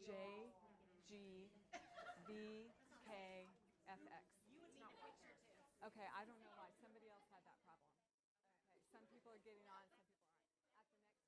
J, G, V, K, F, X. Okay, I don't know why. Somebody else had that problem. Okay, some people are getting on, some people aren't. At the next break.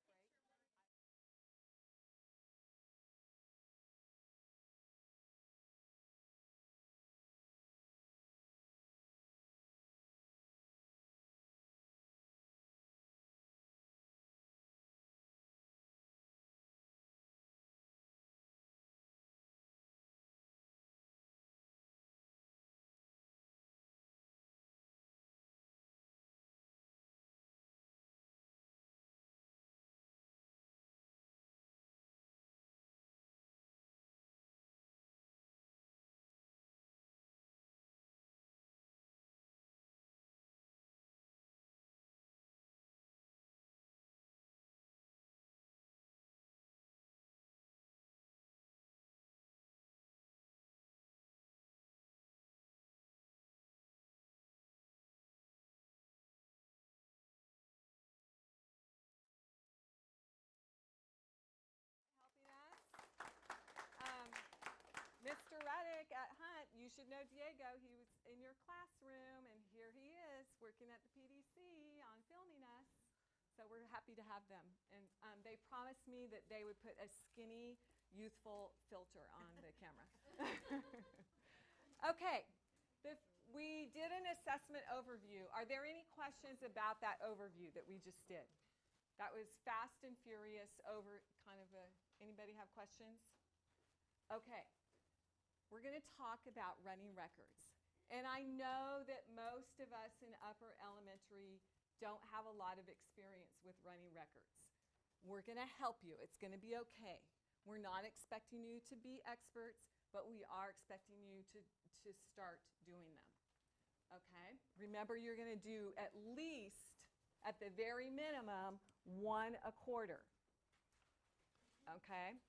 Mr. Reddick at Hunt, you should know Diego. He was in your classroom, and here he is working at the PDC on filming us. So we're happy to have them. And they promised me that they would put a skinny, youthful filter on the camera. Okay, we did an assessment overview. Are there any questions about that overview that we just did? That was fast and furious over kind of a, anybody have questions? Okay. We're going to talk about running records. And I know that most of us in upper elementary don't have a lot of experience with running records. We're going to help you. It's going to be okay. We're not expecting you to be experts, but we are expecting you to start doing them. Okay? Remember, you're going to do at least, at the very minimum, 1 a quarter. Okay?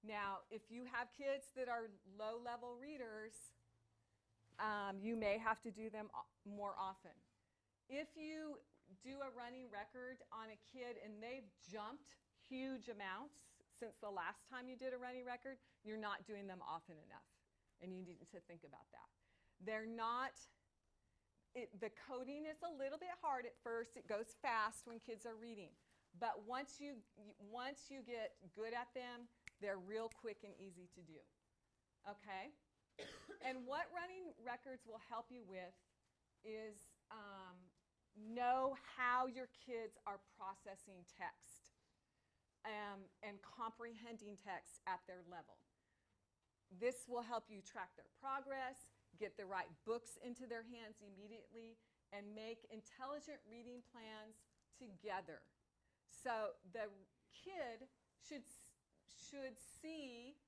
Now, if you have kids that are low-level readers, you may have to do them more often. If you do a running record on a kid and they've jumped huge amounts since the last time you did a running record, you're not doing them often enough, and you need to think about that. They're not, the coding is a little bit hard at first. It goes fast when kids are reading. But once you get good at them, they're real quick and easy to do, okay? And what running records will help you with is know how your kids are processing text and comprehending text at their level. This will help you track their progress, get the right books into their hands immediately, and make intelligent reading plans together. So the kid should see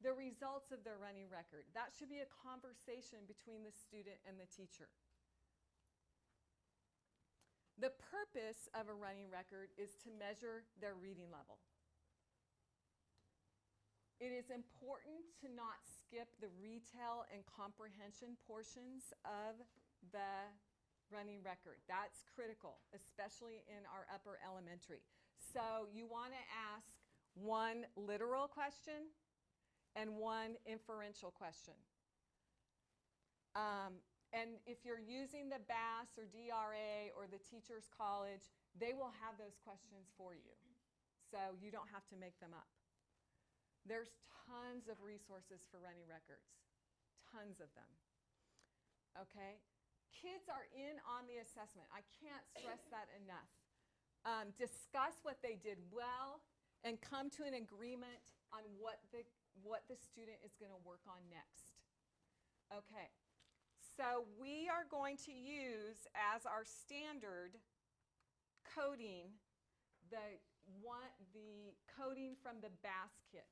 the results of their running record. That should be a conversation between the student and the teacher. The purpose of a running record is to measure their reading level. It is important to not skip the retell and comprehension portions of the running record. That's critical, especially in our upper elementary. So you want to ask 1 literal question and 1 inferential question. And if you're using the BAS or DRA or the Teachers College, they will have those questions for you. So you don't have to make them up. There's tons of resources for running records, tons of them. Okay? Kids are in on the assessment. I can't stress that enough. Discuss what they did well and come to an agreement on what the student is going to work on next. Okay, so we are going to use as our standard coding the coding from the BAS kit.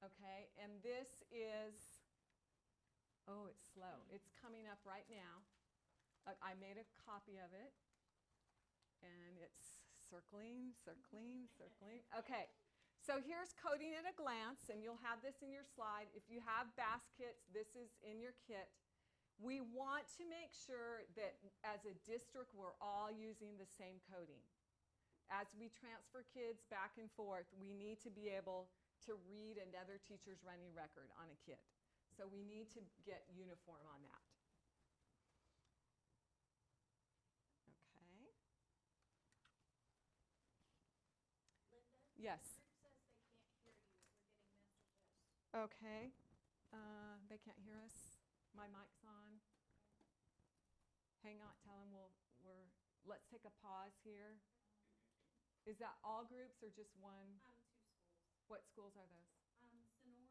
Okay, and this is, oh, it's slow. It's coming up right now. I made a copy of it, and it's circling, circling, circling. Okay, so here's coding at a glance, and you'll have this in your slide. If you have BAS kits, this is in your kit. We want to make sure that as a district, we're all using the same coding. As we transfer kids back and forth, we need to be able to read another teacher's running record on a kid. So we need to get uniform on that. Okay. Yes. Okay. They can't hear us. My mic's on. Hang on. Tell them let's take a pause here. Is that all groups or just one? 2 schools. What schools are those? Sonora and...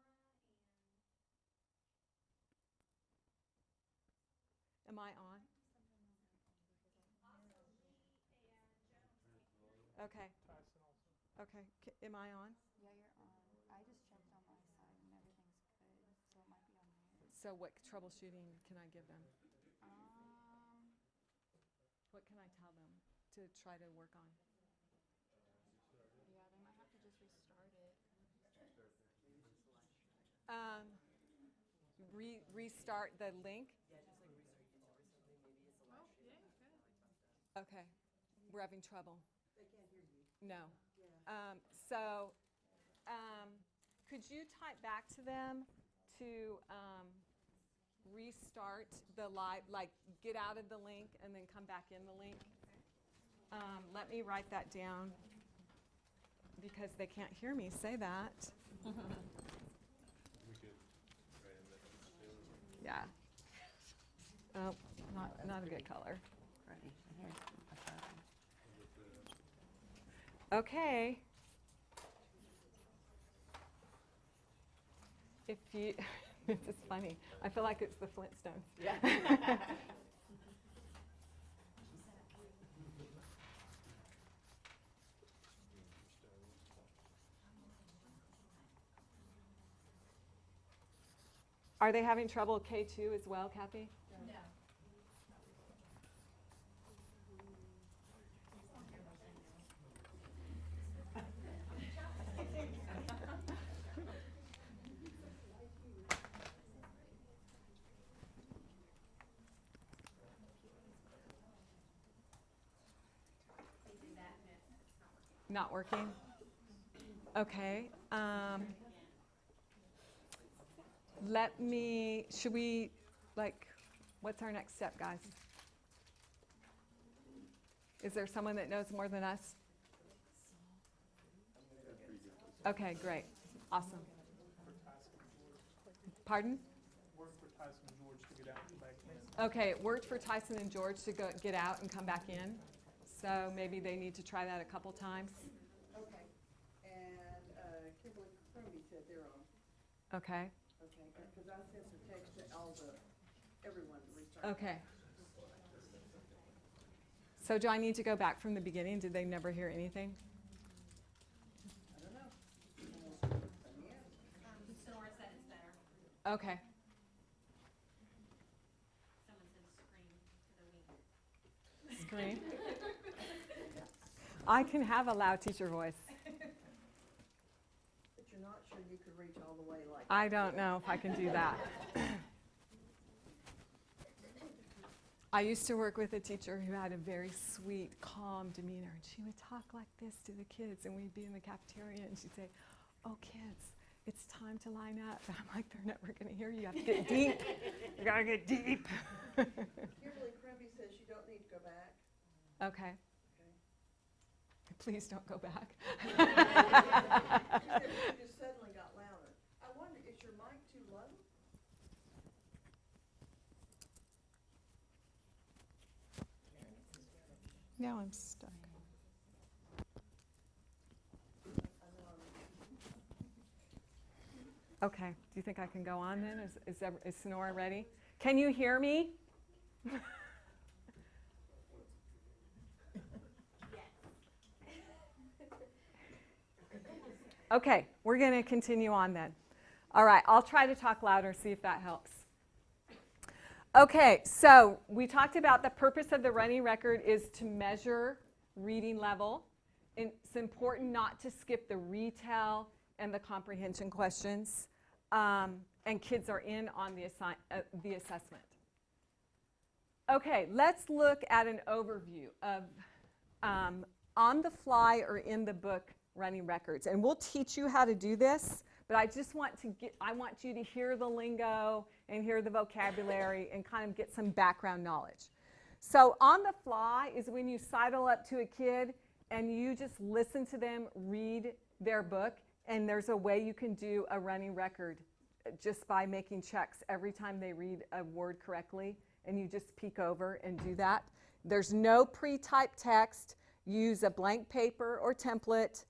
Am I on? Okay. Okay. Am I on? Yeah, you're on. I just checked on my side and everything's good, so it might be on there. So what troubleshooting can I give them? What can I tell them to try to work on? Yeah, they might have to just restart it. Restart the link? Yeah, just like restart YouTube or something. Maybe it's a live stream. Yeah, good. Okay. We're having trouble. They can't hear you. No. Yeah. So could you type back to them to restart the live, like get out of the link and then come back in the link? Let me write that down because they can't hear me say that. We could write in the Yeah. Oh, not a good color. Ready. Here's a copy. Okay. If you, this is funny. I feel like it's the Flintstones. Yeah. Are they having trouble K2 as well, Kathy? No. Not working? Okay. Should we, what's our next step, guys? Is there someone that knows more than us? Okay, great. Awesome. Pardon? Worked for Tyson and George to get out and come back in. Okay, it worked for Tyson and George to get out and come back in. So maybe they need to try that a couple times. Okay. And Kimberly Crumby said they're on. Okay. Okay. Because I sent the text to everyone to restart. Okay. So do I need to go back from the beginning? Did they never hear anything? I don't know. Yeah. Sonora said it's better. Okay. Someone said scream for the wing. Screen. I can have a loud teacher voice. But you're not sure you could reach all the way like I don't know if I can do that. I used to work with a teacher who had a very sweet, calm demeanor, and she would talk like this to the kids, and we'd be in the cafeteria, and she'd say, "Oh, kids, it's time to line up." And I'm like, "They're never going to hear you. You have to get deep. You got to get deep." Kimberly Crumby says you don't need to go back. Okay. Okay. Please don't go back. She said you just suddenly got louder. I wonder, is your mic too low? Now I'm stuck. Okay. Do you think I can go on then? Is Sonora ready? Can you hear me? Okay, we're going to continue on then. All right, I'll try to talk louder, see if that helps. Okay, so we talked about the purpose of the running record is to measure reading level. It's important not to skip the retell and the comprehension questions, and kids are in on the assessment. Okay, let's look at an overview of on the fly or in the book running records. And we'll teach you how to do this, but I just want you to hear the lingo and hear the vocabulary and kind of get some background knowledge. So on the fly is when you sidle up to a kid and you just listen to them read their book, and there's a way you can do a running record just by making checks every time they read a word correctly, and you just peek over and do that. There's no pre-typed text. Use a blank paper or template.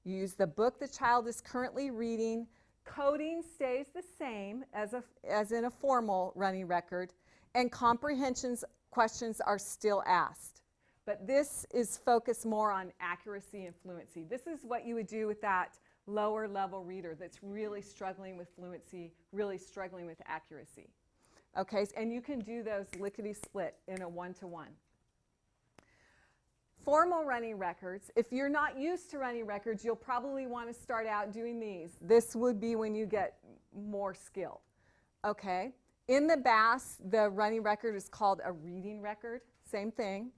Use the book the child is currently reading. Coding stays the same as in a formal running record, and comprehension questions are still asked. But this is focused more on accuracy and fluency. This is what you would do with that lower level reader that's really struggling with fluency, really struggling with accuracy. Okay, and you can do those lickety-split in a one-to-one. Formal running records, if you're not used to running records, you'll probably want to start out doing these. This would be when you get more skill. Okay, in the BAS, the running record is called a reading record, same thing.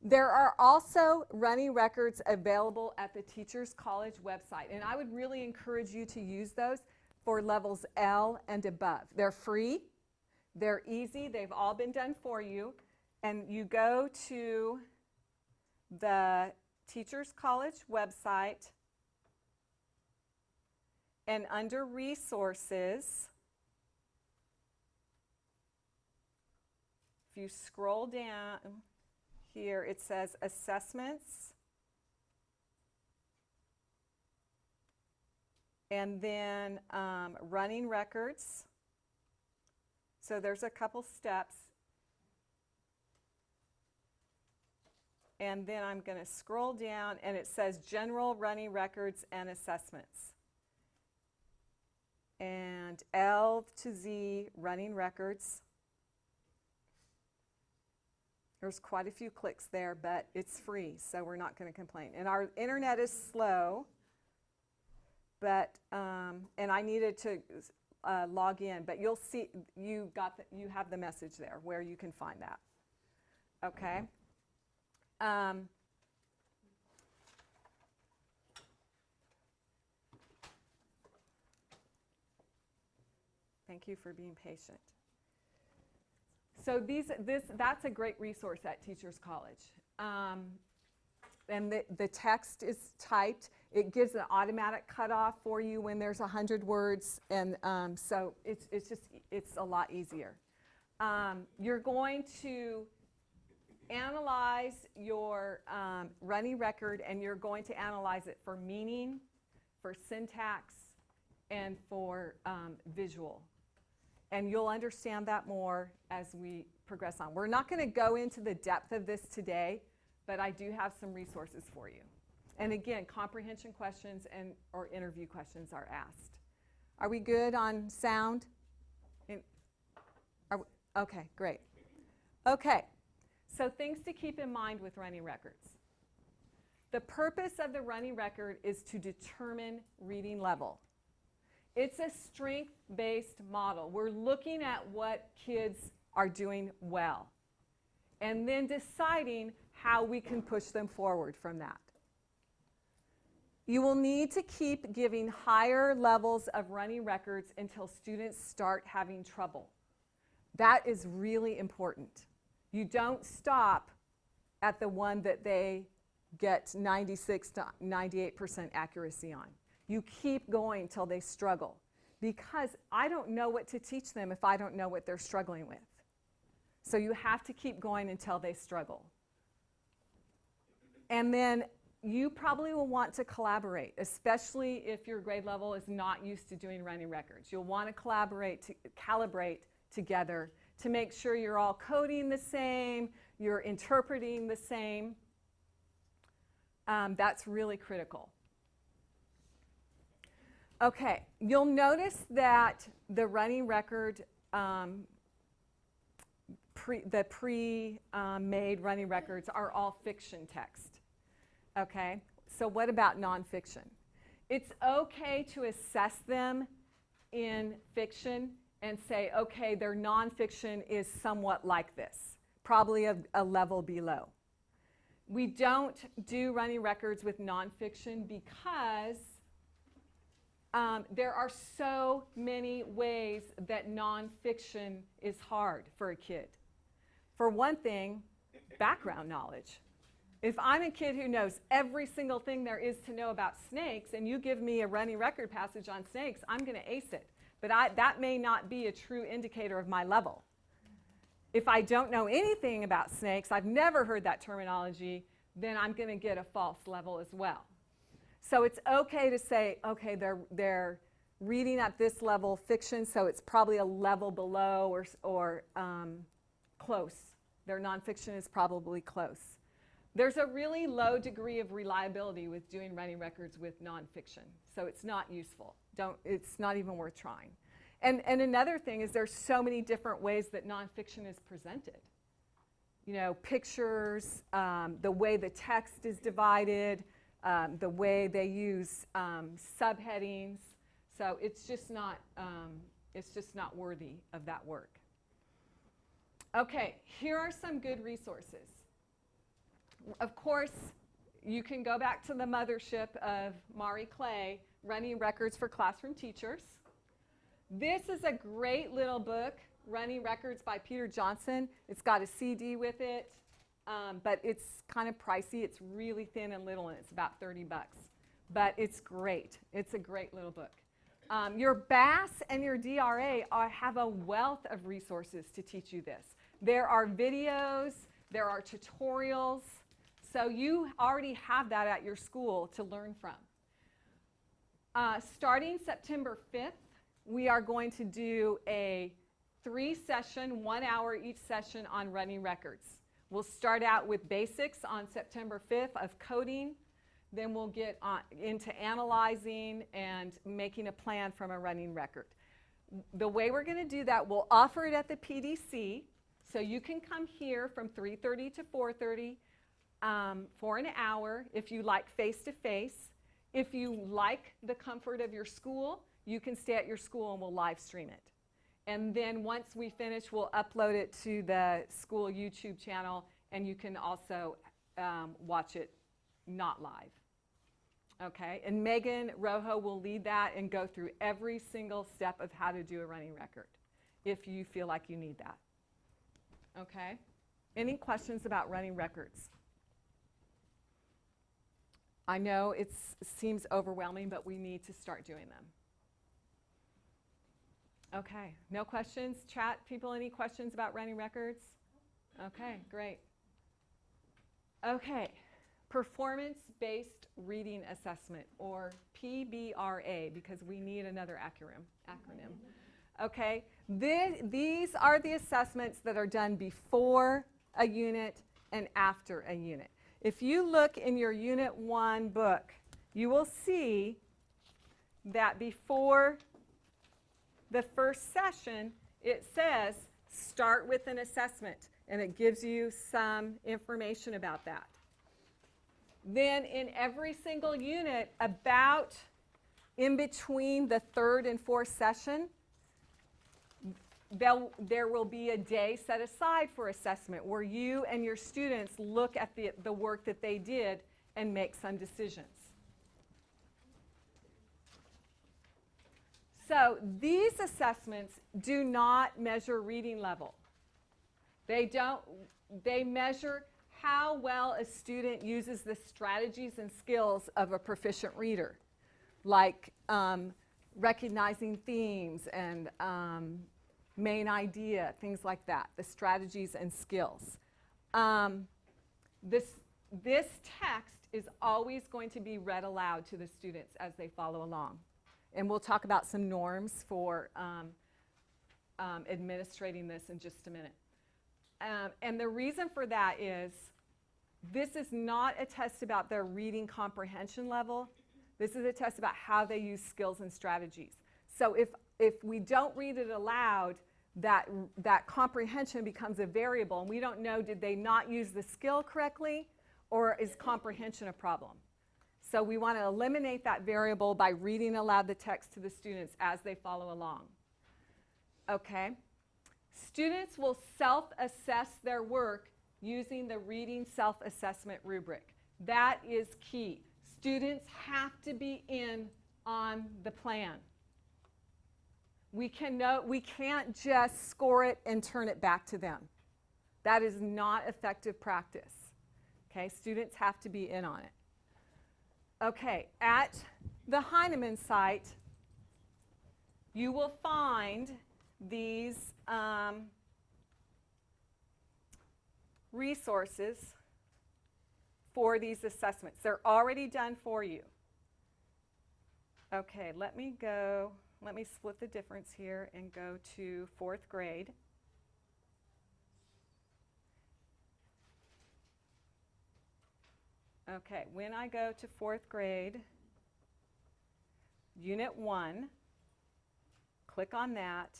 There are also running records available at the Teachers College website, and I would really encourage you to use those for levels L and above. They're free, they're easy, they've all been done for you, and you go to the Teachers College website, and under Resources, if you scroll down here, it says Assessments, and then Running Records. So there's a couple steps. And then I'm going to scroll down, and it says General Running Records and Assessments. And L to Z Running Records. There's quite a few clicks there, but it's free, so we're not going to complain. And our internet is slow, but and I needed to log in, but you'll see you have the message there where you can find that. Okay. Thank you for being patient. So that's a great resource at Teachers College. And the text is typed. It gives an automatic cutoff for you when there's 100 words, and so it's a lot easier. You're going to analyze your running record, and you're going to analyze it for meaning, for syntax, and for visual. And you'll understand that more as we progress on. We're not going to go into the depth of this today, but I do have some resources for you. And again, comprehension questions or interview questions are asked. Are we good on sound? Okay, great. Okay, so things to keep in mind with running records. The purpose of the running record is to determine reading level. It's a strength-based model. We're looking at what kids are doing well, and then deciding how we can push them forward from that. You will need to keep giving higher levels of running records until students start having trouble. That is really important. You don't stop at the one that they get 96 to 98% accuracy on. You keep going till they struggle, because I don't know what to teach them if I don't know what they're struggling with. So you have to keep going until they struggle. And then you probably will want to collaborate, especially if your grade level is not used to doing running records. You'll want to calibrate together to make sure you're all coding the same, you're interpreting the same. That's really critical. Okay, you'll notice that the running record, the pre-made running records are all fiction text. Okay, so what about nonfiction? It's okay to assess them in fiction and say, okay, their nonfiction is somewhat like this, probably a level below. We don't do running records with nonfiction because there are so many ways that nonfiction is hard for a kid. For one thing, background knowledge. If I'm a kid who knows every single thing there is to know about snakes, and you give me a running record passage on snakes, I'm going to ace it. But that may not be a true indicator of my level. If I don't know anything about snakes, I've never heard that terminology, then I'm going to get a false level as well. So it's okay to say, okay, they're reading at this level fiction, so it's probably a level below or close. Their nonfiction is probably close. There's a really low degree of reliability with doing running records with nonfiction, so it's not useful. It's not even worth trying. And another thing is there's so many different ways that nonfiction is presented. You know, pictures, the way the text is divided, the way they use subheadings. So it's just not worthy of that work. Okay, here are some good resources. Of course, you can go back to the mothership of Mari Clay, Running Records for Classroom Teachers. This is a great little book, Running Records by Peter Johnson. It's got a CD with it, but it's kind of pricey. It's really thin and little, and it's about 30 bucks. But it's great. It's a great little book. Your BAS and your DRA have a wealth of resources to teach you this. There are videos. There are tutorials. So you already have that at your school to learn from. Starting September 5th, we are going to do a 3-session, 1 hour each session on running records. We'll start out with basics on September 5th of coding. Then we'll get into analyzing and making a plan from a running record. The way we're going to do that, we'll offer it at the PDC. So you can come here from 3:30 to 4:30 for an hour if you like face-to-face. If you like the comfort of your school, you can stay at your school and we'll live stream it. And then once we finish, we'll upload it to the school YouTube channel, and you can also watch it not live. Okay, and Megan Rojo will lead that and go through every single step of how to do a running record if you feel like you need that. Okay, any questions about running records? I know it seems overwhelming, but we need to start doing them. Okay, no questions? Chat people, any questions about running records? Okay, great. Okay, performance-based reading assessment, or PBRA, because we need another acronym. Okay, these are the assessments that are done before a unit and after a unit. If you look in your Unit 1 book, you will see that before the first session, it says start with an assessment, and it gives you some information about that. Then in every single unit, about in between the 3rd and 4th session, there will be a day set aside for assessment where you and your students look at the work that they did and make some decisions. So these assessments do not measure reading level. They measure how well a student uses the strategies and skills of a proficient reader, like recognizing themes and main idea, things like that, the strategies and skills. This text is always going to be read aloud to the students as they follow along. And we'll talk about some norms for administrating this in just a minute. And the reason for that is this is not a test about their reading comprehension level. This is a test about how they use skills and strategies. So if we don't read it aloud, that comprehension becomes a variable, and we don't know, did they not use the skill correctly, or is comprehension a problem? So we want to eliminate that variable by reading aloud the text to the students as they follow along. Okay? Students will self-assess their work using the reading self-assessment rubric. That is key. Students have to be in on the plan. We can't just score it and turn it back to them. That is not effective practice. Okay, students have to be in on it. Okay, at the Heinemann site, you will find these resources for these assessments. They're already done for you. Okay, let me split the difference here and go to 4th grade. Okay, when I go to 4th grade, Unit 1, click on that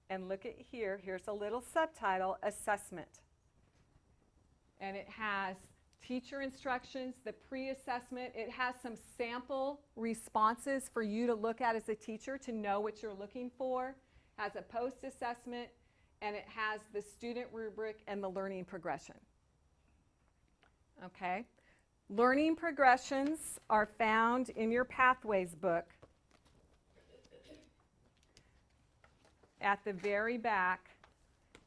and look at here. Here's a little subtitle, Assessment. And it has teacher instructions, the pre-assessment. It has some sample responses for you to look at as a teacher to know what you're looking for. It has a post-assessment, and it has the student rubric and the learning progression. Okay? Learning progressions are found in your Pathways book. At the very back,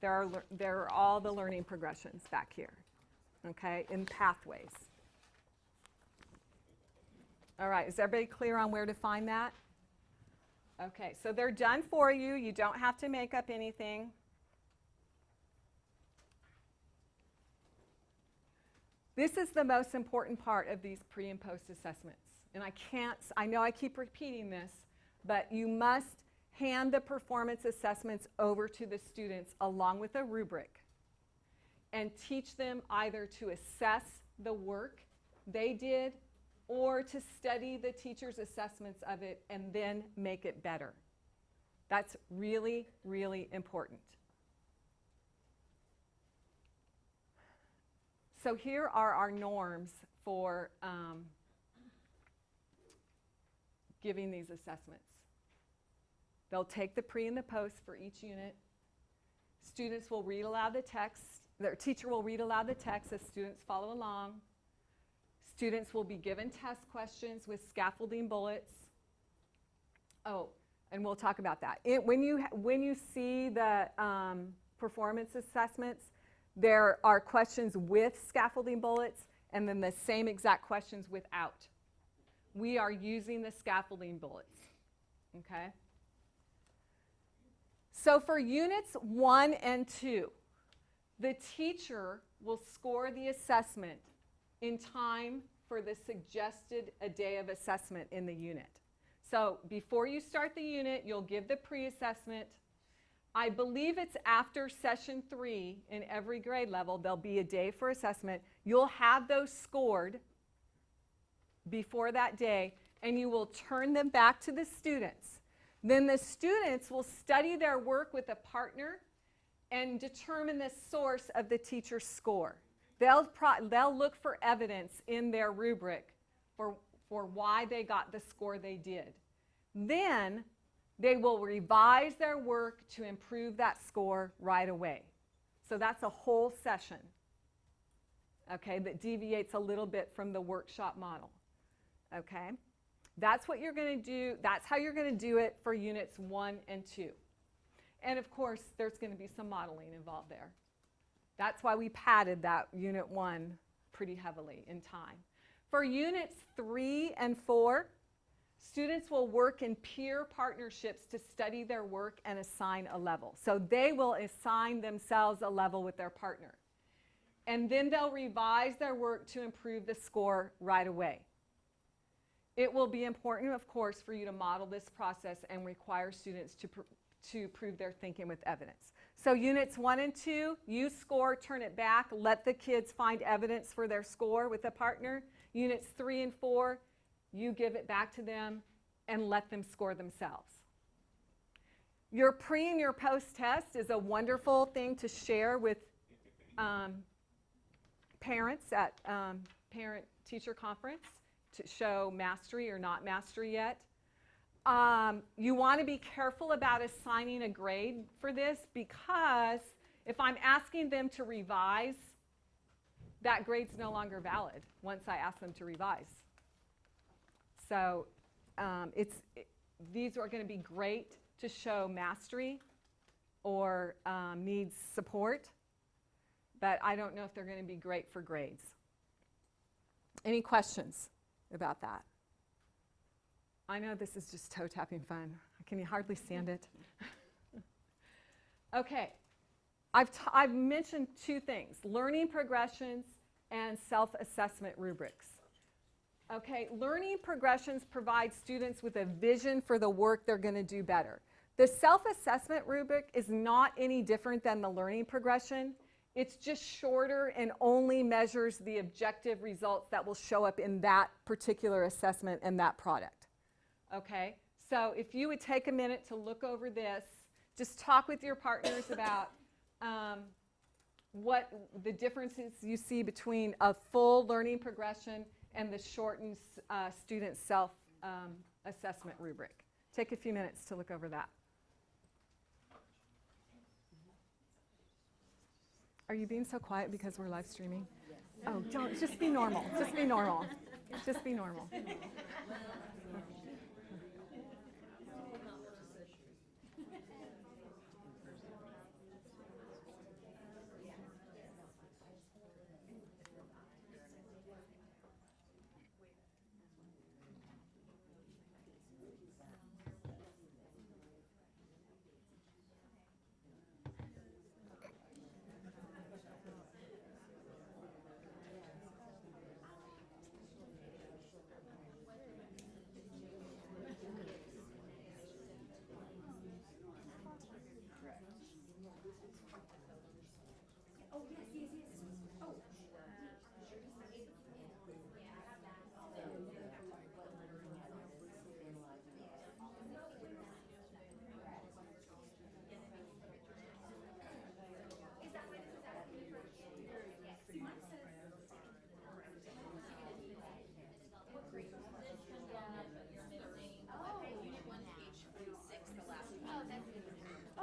there are all the learning progressions back here, okay, in Pathways. All right, is everybody clear on where to find that? Okay, so they're done for you. You don't have to make up anything. This is the most important part of these pre and post assessments. And I know I keep repeating this, but you must hand the performance assessments over to the students along with a rubric and teach them either to assess the work they did or to study the teacher's assessments of it and then make it better. That's really, really important. So here are our norms for giving these assessments. They'll take the pre and the post for each unit. Students will read aloud the text. Their teacher will read aloud the text as students follow along. Students will be given test questions with scaffolding bullets. Oh, and we'll talk about that. When you see the performance assessments, there are questions with scaffolding bullets and then the same exact questions without. We are using the scaffolding bullets, okay? So for units 1 and 2, the teacher will score the assessment in time for the suggested a day of assessment in the unit. So before you start the unit, you'll give the pre-assessment. I believe it's after session 3 in every grade level, there'll be a day for assessment. You'll have those scored before that day, and you will turn them back to the students. Then the students will study their work with a partner and determine the source of the teacher's score. They'll look for evidence in their rubric for why they got the score they did. Then they will revise their work to improve that score right away. So that's a whole session, okay, that deviates a little bit from the workshop model, okay? That's what you're going to do. That's how you're going to do it for units 1 and 2. And of course, there's going to be some modeling involved there. That's why we padded that unit 1 pretty heavily in time. For units 3 and 4, students will work in peer partnerships to study their work and assign a level. So they will assign themselves a level with their partner. And then they'll revise their work to improve the score right away. It will be important, of course, for you to model this process and require students to prove their thinking with evidence. So units 1 and 2, you score, turn it back, let the kids find evidence for their score with a partner. Units 3 and 4, you give it back to them and let them score themselves. Your pre and your post test is a wonderful thing to share with parents at parent-teacher conference to show mastery or not mastery yet. You want to be careful about assigning a grade for this because if I'm asking them to revise that grade's no longer valid once I ask them to revise. So these are going to be great to show mastery or needs support, but I don't know if they're going to be great for grades. Any questions about that? I know this is just toe-tapping fun. I can hardly stand it. Okay, I've mentioned two things, learning progressions and self-assessment rubrics. Okay, learning progressions provide students with a vision for the work they're going to do better. The self-assessment rubric is not any different than the learning progression. It's just shorter and only measures the objective results that will show up in that particular assessment and that product. Okay, so if you would take a minute to look over this, just talk with your partners about what the differences you see between a full learning progression and the shortened student self-assessment rubric. Take a few minutes to look over that. Are you being so quiet because we're live streaming? Oh, don't, just be normal. Just be normal. Just be normal.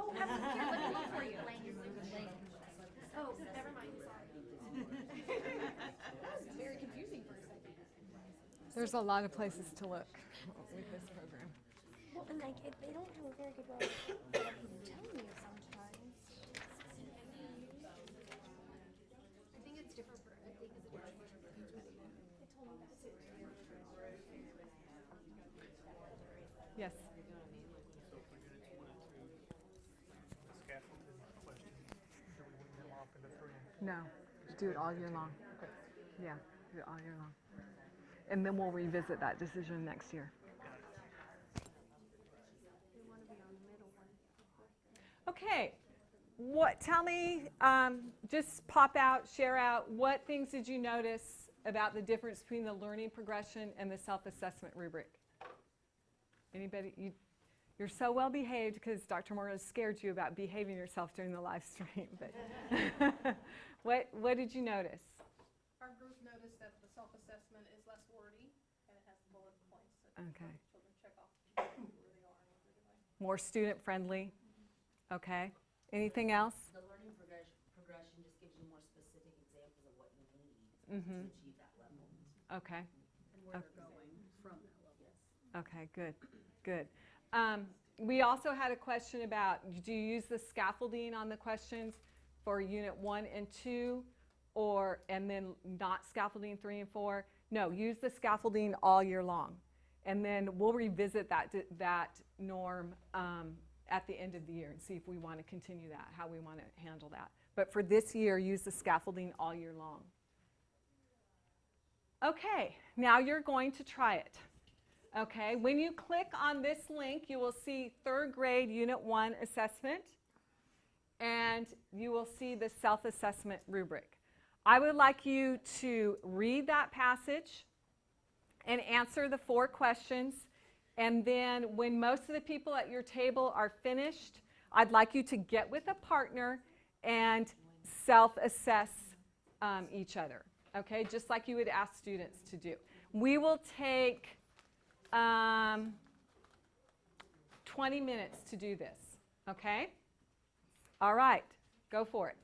Oh, here, let me look for you. Oh, never mind, sorry. That was very confusing for a second. There's a lot of places to look with this program. Well, and like, they don't have a very good way of telling you sometimes. I think it's different for, I think it's different for everybody. It told me that too. Yes. So for units 1 and 2, the scaffolding question, do we wean them off into 3 and 4? No, do it all year long. Yeah, do it all year long. And then we'll revisit that decision next year. Okay, tell me, just pop out, share out, what things did you notice about the difference between the learning progression and the self-assessment rubric? Anybody? You're so well behaved because Dr. Morrow scared you about behaving yourself during the live stream. But what did you notice? Our group noticed that the self-assessment is less wordy and it has bullet points that Okay. children check off where they are and what they're doing. More student friendly. Okay. Anything else? The learning progression just gives you more specific examples of what you need to achieve that level. Okay. And where they're going from that level. Yes. Okay, good, good. We also had a question about, do you use the scaffolding on the questions for unit 1 and 2, and then not scaffolding 3 and 4? No, use the scaffolding all year long. And then we'll revisit that norm at the end of the year and see if we want to continue that, how we want to handle that. But for this year, use the scaffolding all year long. Okay, now you're going to try it. Okay, when you click on this link, you will see 3rd grade Unit 1 assessment, and you will see the self-assessment rubric. I would like you to read that passage and answer the 4 questions, and then when most of the people at your table are finished, I'd like you to get with a partner and self-assess each other, okay, just like you would ask students to do. We will take 20 minutes to do this, okay? All right, go for it.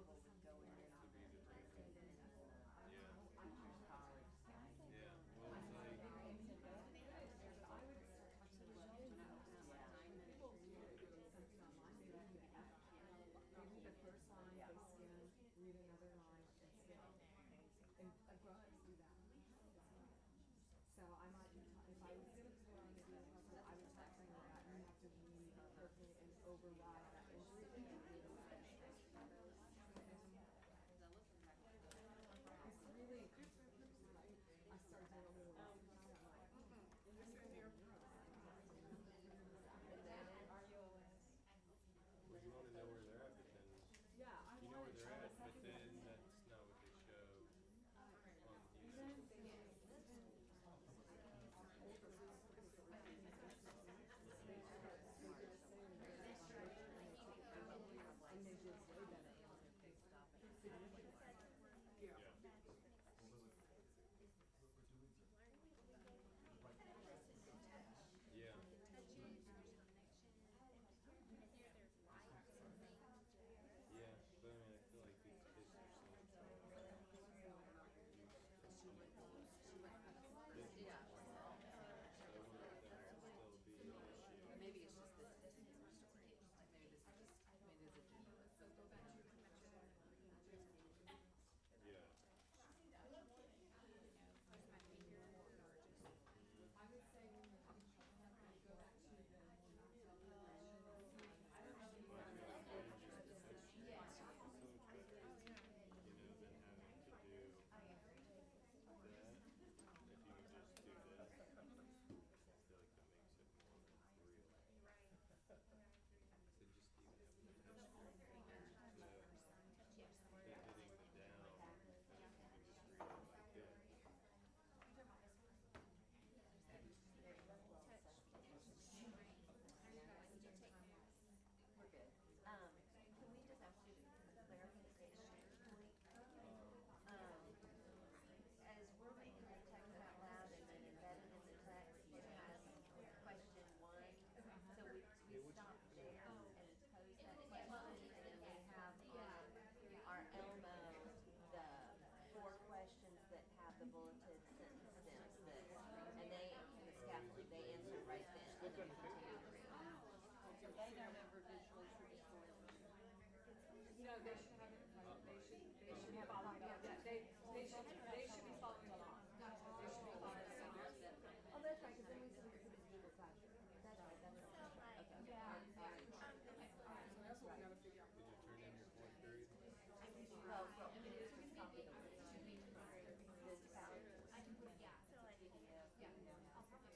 people would go in and to be the training. teachers' college side. Yeah, well, it's like, Maybe the first line, they scan, read another line, and scan. And books do that. So I might be, if I was gonna put on the video lesson, I would start saying that you have to read carefully and override that entry and then read the next. It's really, I started doing a little lessons, and I'm like, well, you wanna know where they're at, but then, yeah, I you know want where to they're try at, to but second then that. that's not what they show on Even YouTube. they and they did way better. Yeah. Yeah, but I mean, I feel like these kids are so much more used to people Yeah. so I wonder if that will still be an issue. Maybe it's just this distance or story. Like maybe this is just, maybe it's a generalist. Yeah. I would say when you go back to the We're good. Can we just ask you a clarification point? As we're making the text out loud and then embedded in the text, it has question one. So we stop there and pose that question, and then we have on our Elmo the 4 questions that have the bulleted sentence stems that, and they, the scaffolding, they answer right then, and then we continue to read. They don't ever visually see the story. No, they should have it in front of, they should be following, yeah, they should be following along. They should be following along. Oh, that's right, because then we can put it in Google Classroom. That's right, that's right. Okay. Yeah. That's what we gotta figure out. Did you turn in your 4th period? Well, so we just copy the list. This out. I can put, yeah, so like, yeah, I'll probably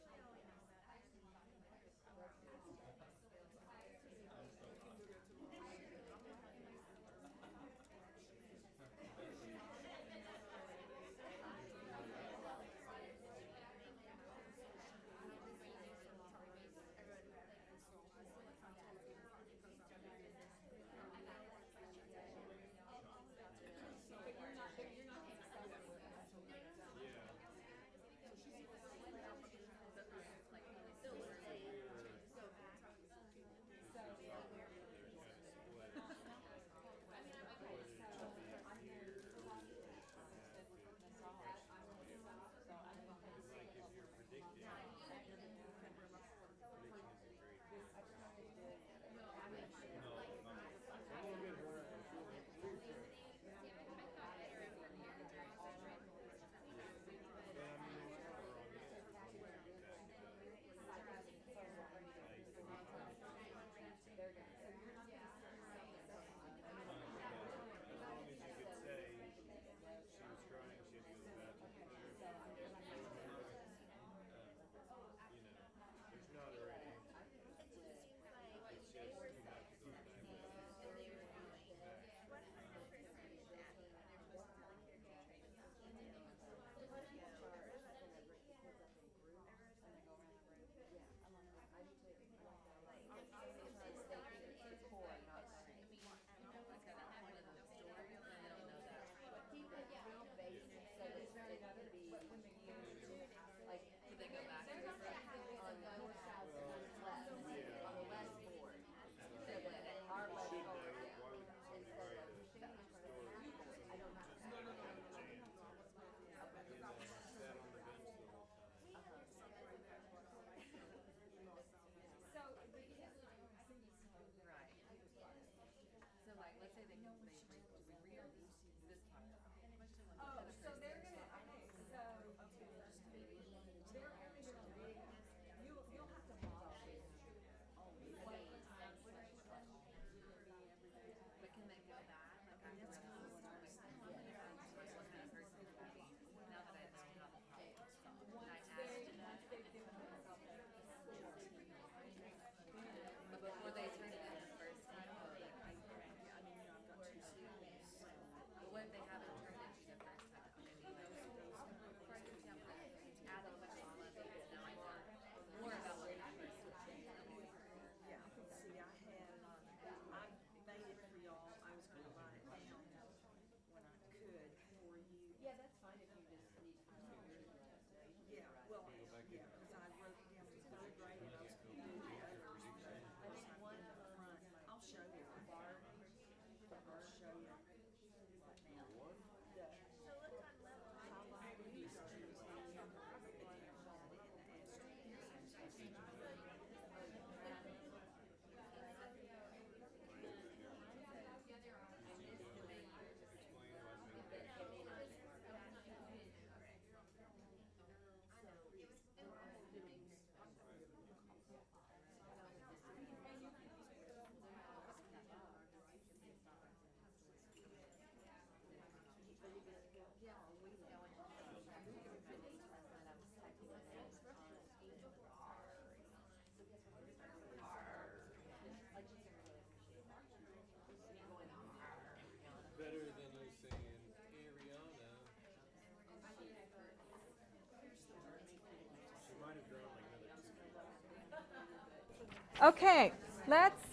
Okay, let's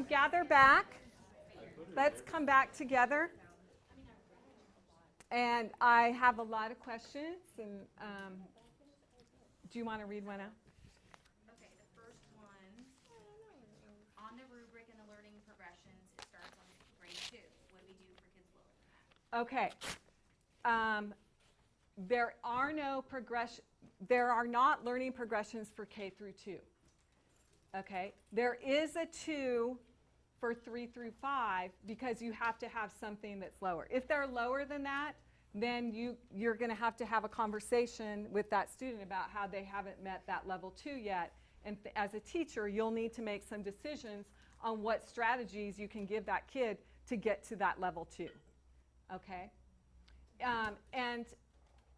gather back. Let's come back together. And I have a lot of questions. And do you want to read one out? Okay, the first one, on the rubric and the learning progressions, it starts on grade 2. What do we do for kids lower? Okay. There are not learning progressions for K through 2. Okay. There is a 2 for 3 through 5 because you have to have something that's lower. If they're lower than that, then you're going to have a conversation with that student about how they haven't met that level 2 yet. And as a teacher, you'll need to make some decisions on what strategies you can give that kid to get to that level 2. Okay? And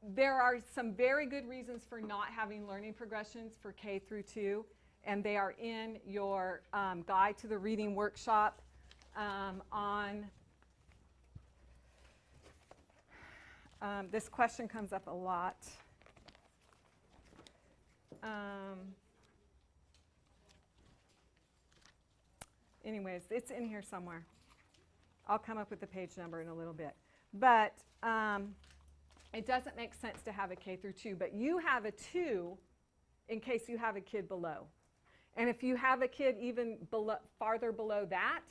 there are some very good reasons for not having learning progressions for K through 2, and they are in your guide to the reading workshop on this question comes up a lot. Anyways, it's in here somewhere. I'll come up with the page number in a little bit. But it doesn't make sense to have a K through 2, but you have a 2 in case you have a kid below. And if you have a kid even farther below that,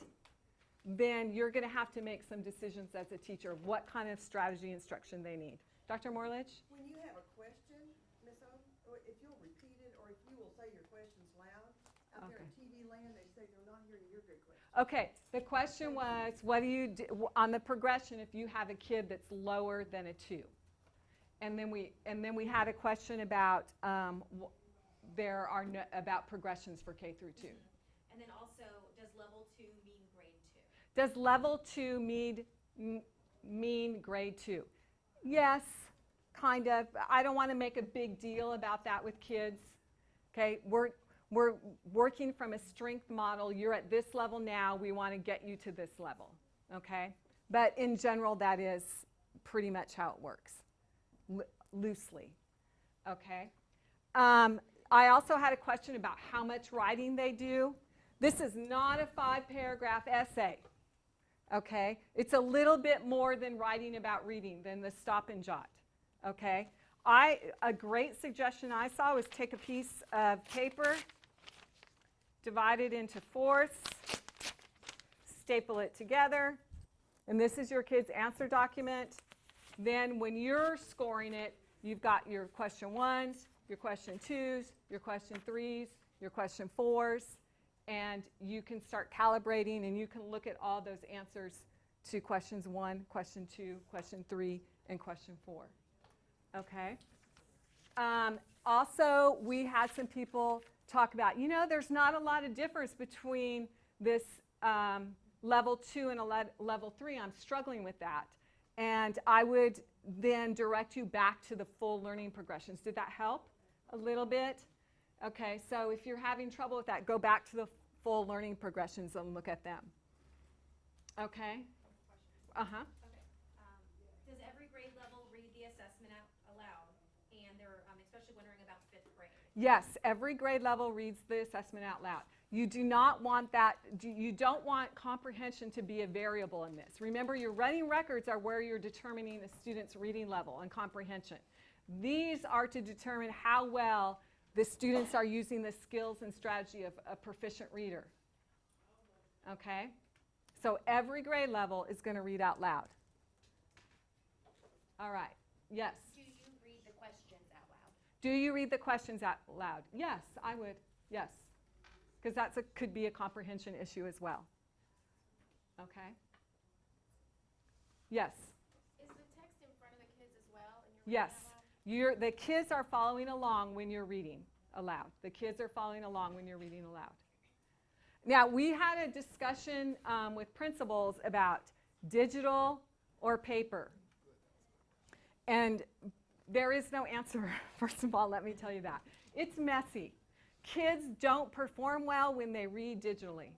then you're going to have to make some decisions as a teacher of what kind of strategy instruction they need. Dr. Morlich? When you have a question, Ms. O, or if you'll repeat it, or if you will say your questions loud, out there in TV land, they say they're not hearing your good question. Okay, the question was, what do you do on the progression if you have a kid that's lower than a 2? And then we had a question about about progressions for K through 2. And then also, does level 2 mean grade 2? Does level 2 mean grade 2? Yes, kind of. I don't want to make a big deal about that with kids. Okay, we're working from a strength model. You're at this level now. We want to get you to this level. Okay, but in general, that is pretty much how it works, loosely. Okay. I also had a question about how much writing they do. This is not a 5-paragraph essay. Okay? It's a little bit more than writing about reading, than the stop and jot. Okay? A great suggestion I saw was take a piece of paper, divide it into fourths, staple it together, and this is your kid's answer document. Then when you're scoring it, you've got your question 1s, your question 2s, your question 3s, your question 4s, and you can start calibrating and you can look at all those answers to questions 1, question 2, question 3, and question 4. Okay? Also, we had some people talk about, there's not a lot of difference between this level 2 and a level 3. I'm struggling with that. And I would then direct you back to the full learning progressions. Did that help a little bit? Okay, so if you're having trouble with that, go back to the full learning progressions and look at them. Okay? Uh-huh. Okay. Does every grade level read the assessment out aloud? And they're especially wondering about 5th grade. Yes, every grade level reads the assessment out loud. You do not want that, you don't want comprehension to be a variable in this. Remember, your running records are where you're determining a student's reading level and comprehension. These are to determine how well the students are using the skills and strategy of a proficient reader. Okay? So every grade level is going to read out loud. All right. Yes? Do you read the questions out loud? Do you read the questions out loud? Yes, I would. Yes. Because that could be a comprehension issue as well. Okay? Yes? Is the text in front of the kids as well? And you're Yes. The kids are following along when you're reading aloud. The kids are following along when you're reading aloud. Now, we had a discussion with principals about digital or paper. And there is no answer, first of all, let me tell you that. It's messy. Kids don't perform well when they read digitally.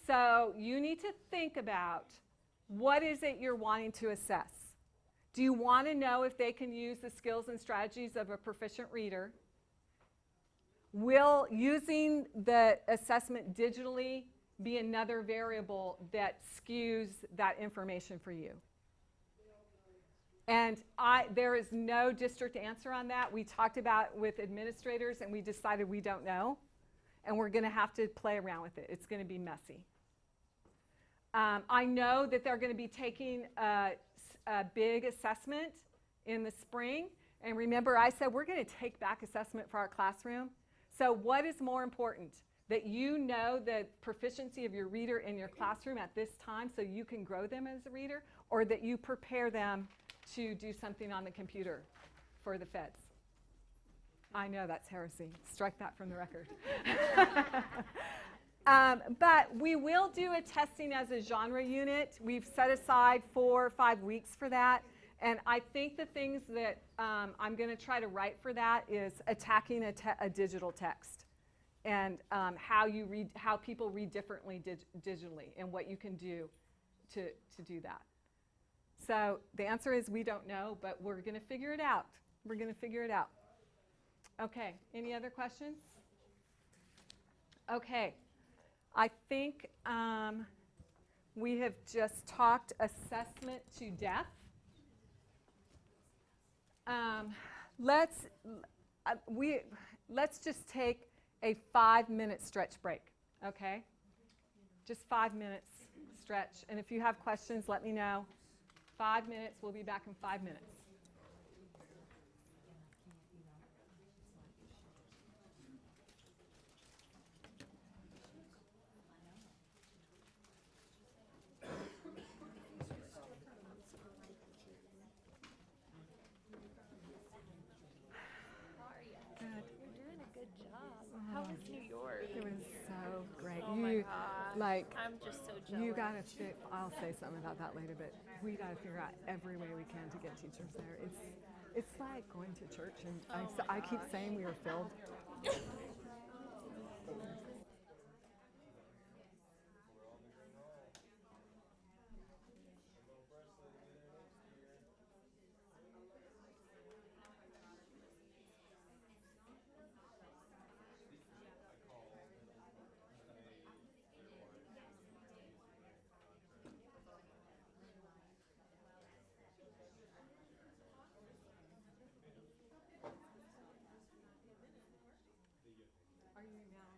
So you need to think about what is it you're wanting to assess. Do you want to know if they can use the skills and strategies of a proficient reader? Will using the assessment digitally be another variable that skews that information for you? And there is no district answer on that. We talked about with administrators and we decided we don't know. And we're going to have to play around with it. It's going to be messy. I know that they're going to be taking a big assessment in the spring. And remember, I said we're going to take back assessment for our classroom. So what is more important? That you know the proficiency of your reader in your classroom at this time so you can grow them as a reader, or that you prepare them to do something on the computer for the feds? I know that's heresy. Strike that from the record. But we will do a testing as a genre unit. We've set aside 4 or 5 weeks for that. And I think the things that I'm going to try to write for that is attacking a digital text, and how people read differently digitally, and what you can do to do that. So the answer is we don't know, but we're going to figure it out. We're going to figure it out. Okay, any other questions? Okay, I think we have just talked assessment to death. Let's just take a 5-minute stretch break, okay? Just 5 minutes stretch. And if you have questions, let me know. 5 minutes. We'll be back in 5 minutes. How was New York? It was so great. Oh my gosh. I'm just so jealous. You got to I'll say something about that later, but we got to figure out every way we can to get teachers there. It's like going to church, and I keep saying we were filled. Are you now?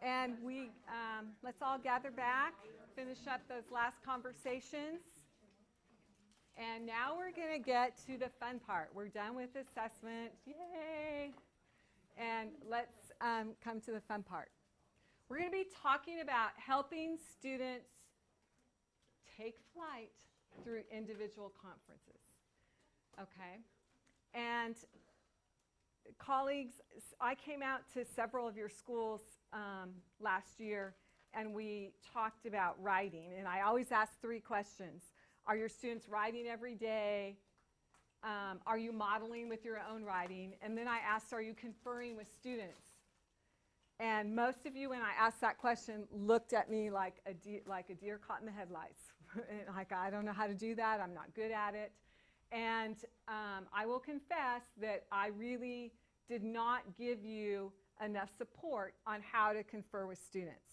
And let's all gather back, finish up those last conversations. And now we're going to get to the fun part. We're done with assessment. Yay! And let's come to the fun part. We're going to be talking about helping students take flight through individual conferences. Okay? And colleagues, I came out to several of your schools last year, and we talked about writing. And I always ask 3 questions. Are your students writing every day? Are you modeling with your own writing? And then I asked, are you conferring with students? And most of you, when I asked that question, looked at me like a deer caught in the headlights. Like, I don't know how to do that. I'm not good at it. And I will confess that I really did not give you enough support on how to confer with students.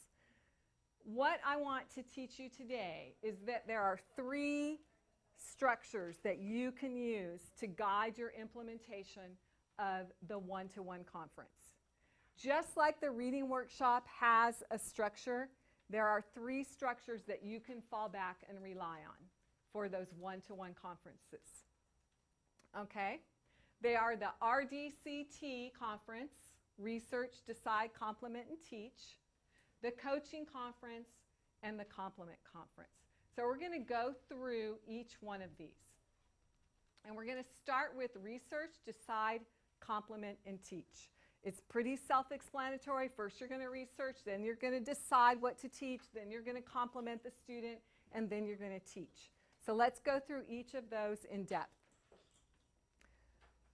What I want to teach you today is that there are 3 structures that you can use to guide your implementation of the one-to-one conference. Just like the reading workshop has a structure, there are 3 structures that you can fall back and rely on for those one-to-one conferences. Okay? They are the RDCT conference, Research, Decide, Complement, and Teach, the Coaching Conference, and the Complement Conference. So we're going to go through each one of these. And we're going to start with Research, Decide, Complement, and Teach. It's pretty self-explanatory. First you're going to research, then you're going to decide what to teach, then you're going to complement the student, and then you're going to teach. So let's go through each of those in depth.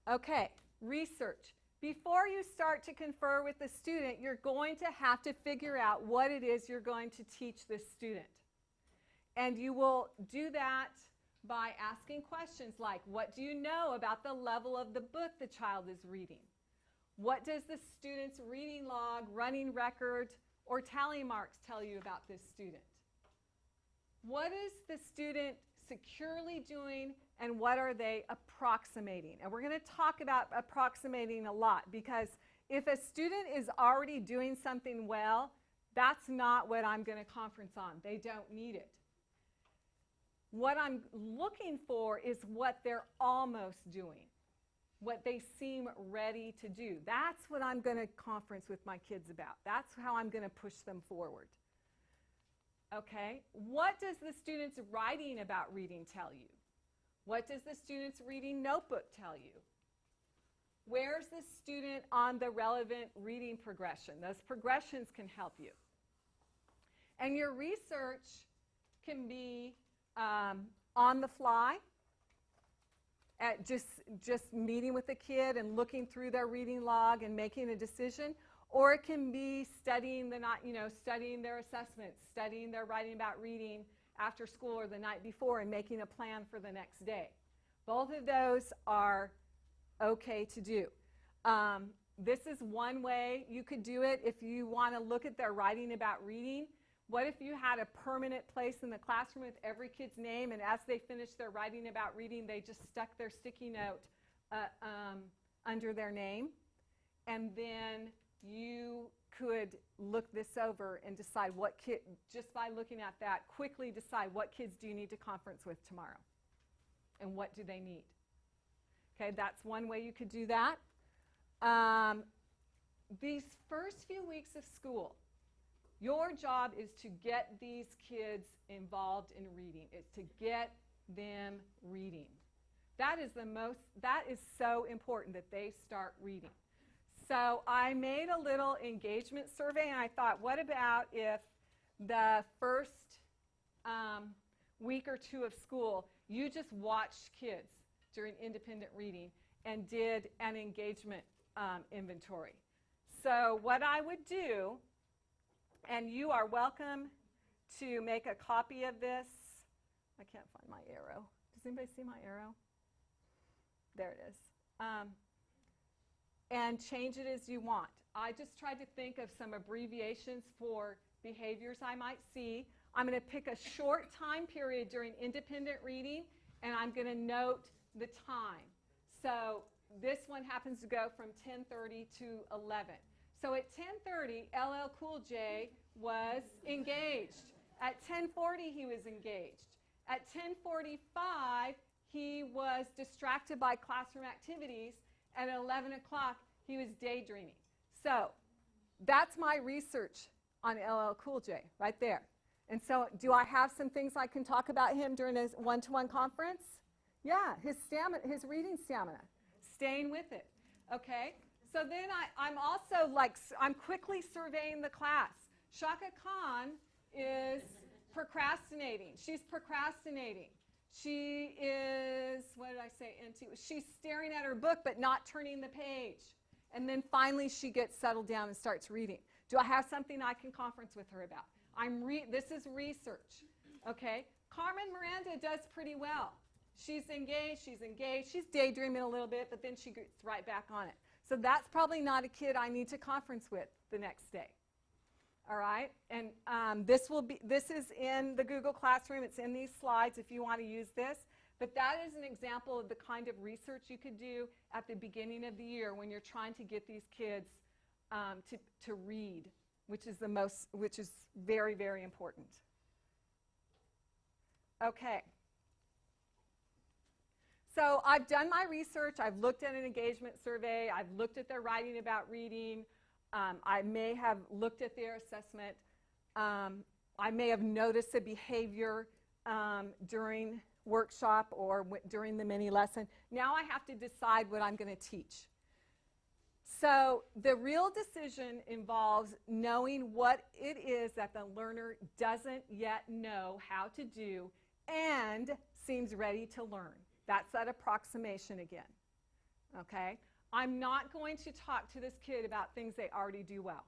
Okay, research. Before you start to confer with the student, you're going to have to figure out what it is you're going to teach this student. And you will do that by asking questions like, what do you know about the level of the book the child is reading? What does the student's reading log, running record, or tally marks tell you about this student? What is the student securely doing, and what are they approximating? And we're going to talk about approximating a lot, because if a student is already doing something well, that's not what I'm going to conference on. They don't need it. What I'm looking for is what they're almost doing, what they seem ready to do. That's what I'm going to conference with my kids about. That's how I'm going to push them forward. Okay, what does the student's writing about reading tell you? What does the student's reading notebook tell you? Where's the student on the relevant reading progression? Those progressions can help you. And your research can be on the fly, at just meeting with the kid and looking through their reading log and making a decision. Or it can be studying studying their assessments, studying their writing about reading after school or the night before, and making a plan for the next day. Both of those are okay to do. This is one way you could do it if you want to look at their writing about reading. What if you had a permanent place in the classroom with every kid's name, and as they finished their writing about reading, they just stuck their sticky note under their name, and then you could look this over and decide what kid, just by looking at that, quickly decide what kids do you need to conference with tomorrow and what do they need. Okay, that's one way you could do that. These first few weeks of school, your job is to get these kids involved in reading, is to get them reading. That is so important that they start reading. So I made a little engagement survey, and I thought, what about if the first week or 2 of school, you just watched kids during independent reading and did an engagement inventory. So what I would do, and you are welcome to make a copy of this. I can't find my arrow. Does anybody see my arrow? There it is. And change it as you want. I just tried to think of some abbreviations for behaviors I might see. I'm going to pick a short time period during independent reading, and I'm going to note the time. So this one happens to go from 10:30 to 11. So at 10:30, LL Cool J was engaged. At 10:40, he was engaged. At 10:45, he was distracted by classroom activities. At 11 o'clock, he was daydreaming. So that's my research on LL Cool J right there. And so do I have some things I can talk about him during a one-to-one conference? Yeah, his stamina, his reading stamina, staying with it. Okay? So then I'm also I'm quickly surveying the class. Shaka Khan is procrastinating. She's procrastinating. She is, what did I say, she's staring at her book but not turning the page. And then finally she gets settled down and starts reading. Do I have something I can conference with her about? This is research. Okay? Carmen Miranda does pretty well. She's engaged, she's daydreaming a little bit, but then she gets right back on it. So that's probably not a kid I need to conference with the next day. All right? And this is in the Google Classroom. It's in these slides if you want to use this. But that is an example of the kind of research you could do at the beginning of the year when you're trying to get these kids to read, which is very, very important. Okay. So I've done my research. I've looked at an engagement survey. I've looked at their writing about reading. I may have looked at their assessment. I may have noticed a behavior during workshop or during the mini lesson. Now I have to decide what I'm going to teach. So the real decision involves knowing what it is that the learner doesn't yet know how to do and seems ready to learn. That's that approximation again. Okay? I'm not going to talk to this kid about things they already do well.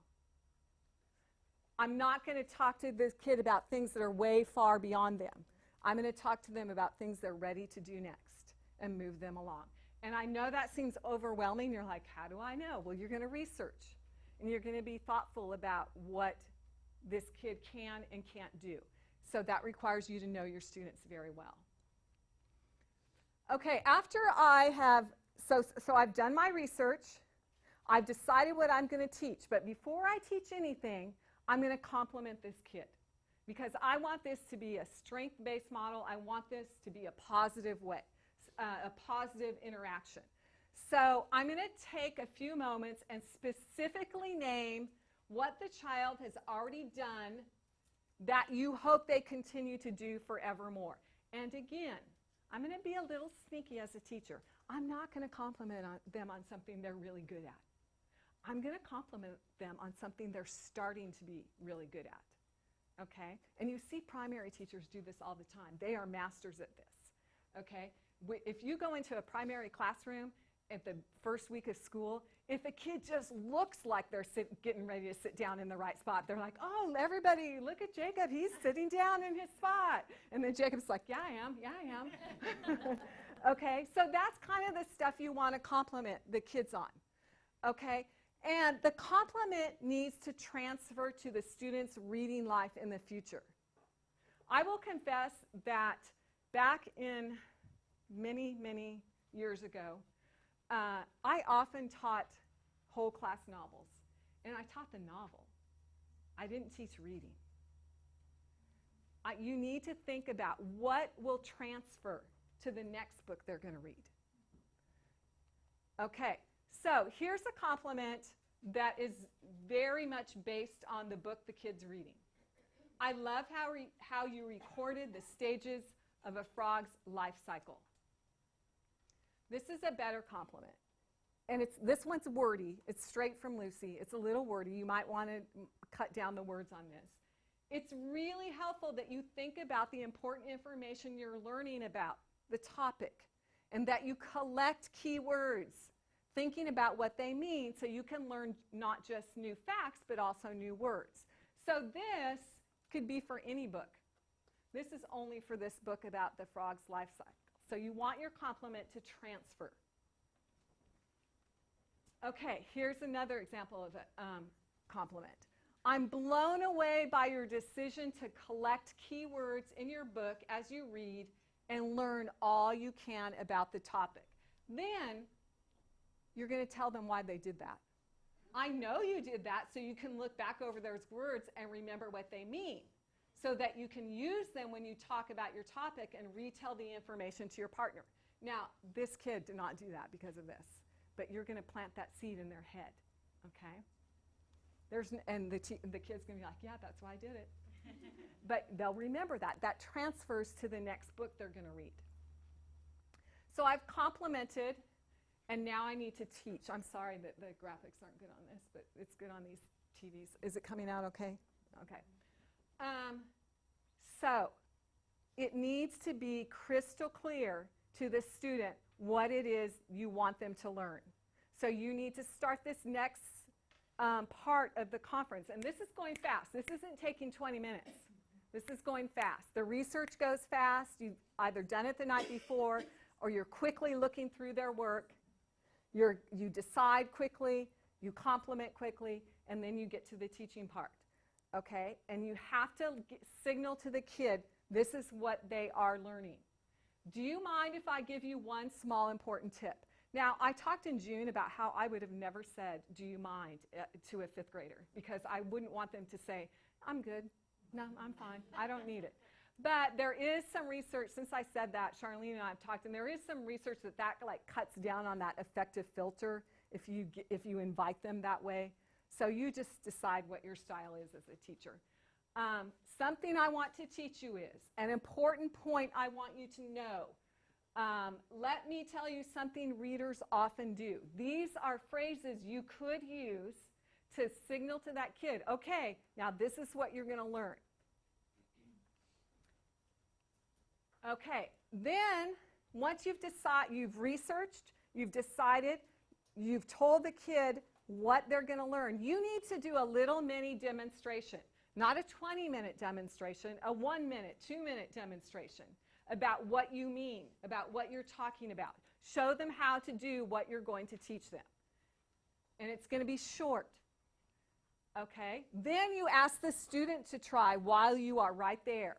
I'm not going to talk to this kid about things that are way far beyond them. I'm going to talk to them about things they're ready to do next and move them along. And I know that seems overwhelming. You're like, how do I know? Well, you're going to research. And you're going to be thoughtful about what this kid can and can't do. So that requires you to know your students very well. Okay, after I have, so I've done my research. I've decided what I'm going to teach. But before I teach anything, I'm going to compliment this kid. Because I want this to be a strength-based model. I want this to be a positive way, a positive interaction. So I'm going to take a few moments and specifically name what the child has already done that you hope they continue to do forevermore. And again, I'm going to be a little sneaky as a teacher. I'm not going to compliment them on something they're really good at. I'm going to compliment them on something they're starting to be really good at. Okay? And you see primary teachers do this all the time. They are masters at this. Okay? If you go into a primary classroom at the first week of school, if a kid just looks like they're getting ready to sit down in the right spot, they're like, oh, everybody, look at Jacob. He's sitting down in his spot. And then Jacob's like, yeah, I am. Yeah, I am. Okay? So that's kind of the stuff you want to compliment the kids on. Okay? And the compliment needs to transfer to the student's reading life in the future. I will confess that back in many, many years ago, I often taught whole class novels. And I taught the novel. I didn't teach reading. You need to think about what will transfer to the next book they're going to read. Okay. So here's a compliment that is very much based on the book the kid's reading. I love how you recorded the stages of a frog's life cycle. This is a better compliment. And this one's wordy. It's straight from Lucy. It's a little wordy. You might want to cut down the words on this. It's really helpful that you think about the important information you're learning about the topic and that you collect keywords, thinking about what they mean so you can learn not just new facts but also new words. So this could be for any book. This is only for this book about the frog's life cycle. So you want your compliment to transfer. Okay, here's another example of a compliment. I'm blown away by your decision to collect keywords in your book as you read and learn all you can about the topic. Then you're going to tell them why they did that. I know you did that, so you can look back over those words and remember what they mean, so that you can use them when you talk about your topic and retell the information to your partner. Now, this kid did not do that because of this, but you're going to plant that seed in their head, okay? And the kid's going to be like, yeah, that's why I did it. But they'll remember that. That transfers to the next book they're going to read. So I've complimented, and now I need to teach. I'm sorry that the graphics aren't good on this, but it's good on these TVs. Is it coming out okay? Okay. So it needs to be crystal clear to the student what it is you want them to learn. So you need to start this next part of the conference. And this is going fast. This isn't taking 20 minutes. This is going fast. The research goes fast. You've either done it the night before or you're quickly looking through their work. You decide quickly, you compliment quickly, and then you get to the teaching part. Okay? And you have to signal to the kid, this is what they are learning. Do you mind if I give you one small important tip? Now, I talked in June about how I would have never said, do you mind, to a fifth grader, because I wouldn't want them to say, I'm good. No, I'm fine. I don't need it. But there is some research, since I said that, Charlene and I have talked, and there is some research that like cuts down on that effective filter if you invite them that way. So you just decide what your style is as a teacher. Something I want to teach you is, an important point I want you to know. Let me tell you something readers often do. These are phrases you could use to signal to that kid, okay, now this is what you're going to learn. Okay, then once you've researched, you've decided, you've told the kid what they're going to learn, you need to do a little mini demonstration. Not a 20-minute demonstration, a 1-minute, 2-minute demonstration about what you mean, about what you're talking about. Show them how to do what you're going to teach them. And it's going to be short. Okay? Then you ask the student to try while you are right there.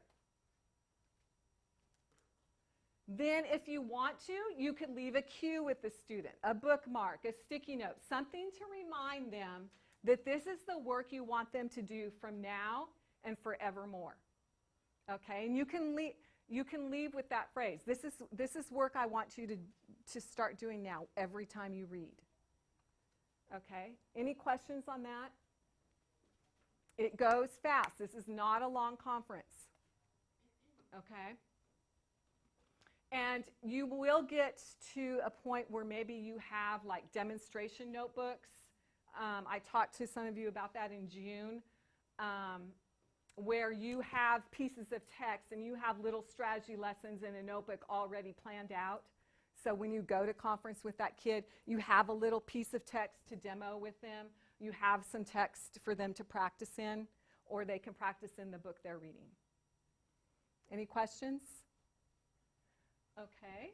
Then if you want to, you could leave a cue with the student, a bookmark, a sticky note, something to remind them that this is the work you want them to do from now and forevermore. Okay? And you can leave with that phrase. This is work I want you to start doing now every time you read. Okay? Any questions on that? It goes fast. This is not a long conference. Okay? And you will get to a point where maybe you have like demonstration notebooks. I talked to some of you about that in June, where you have pieces of text and you have little strategy lessons in a notebook already planned out. So when you go to conference with that kid, you have a little piece of text to demo with them. You have some text for them to practice in, or they can practice in the book they're reading. Any questions? Okay.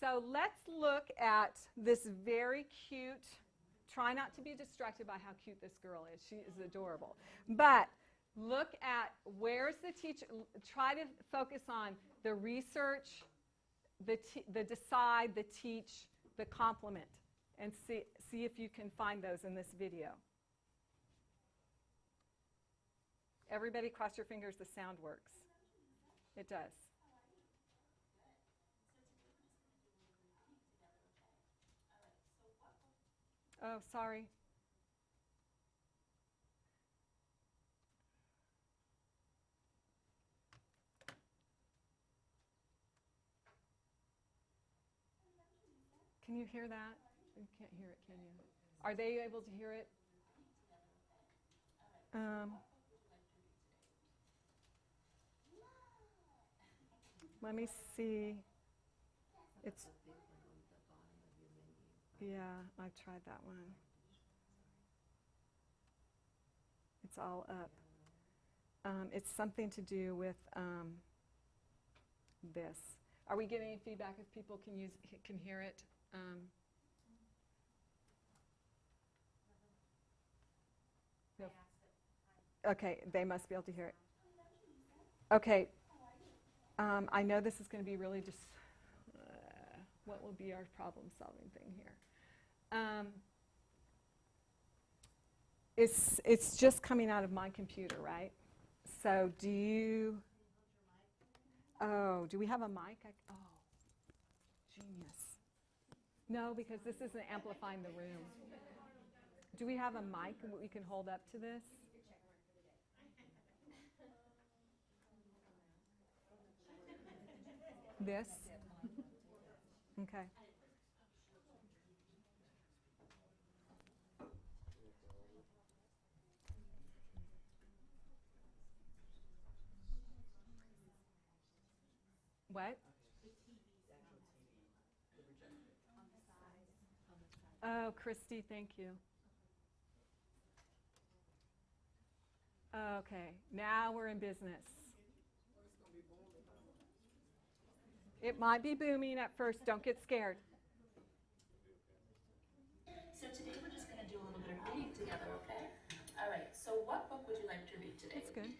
So let's look at this very cute, try not to be distracted by how cute this girl is. She is adorable. But look at where's the teacher, try to focus on the research, the decide, the teach, the complement, and see if you can find those in this video. Everybody cross your fingers the sound works. It does. Oh, sorry. Can you hear that? You can't hear it, can you? Are they able to hear it? Let me see. It's yeah, I've tried that one. It's all up. It's something to do with this. Are we getting any feedback if people can hear it? No. Okay, they must be able to hear it. Okay. I know this is going to be really just what will be our problem-solving thing here. It's just coming out of my computer, right? So do you? Oh, do we have a mic? Oh, genius. No, because this isn't amplifying the room. Do we have a mic we can hold up to this? This? Okay. What? Oh, Christy, thank you. Okay, now we're in business. It might be booming at first. Don't get scared. So today we're just going to do a little bit of reading together, okay? All right, so what book would you like to read today? That's good.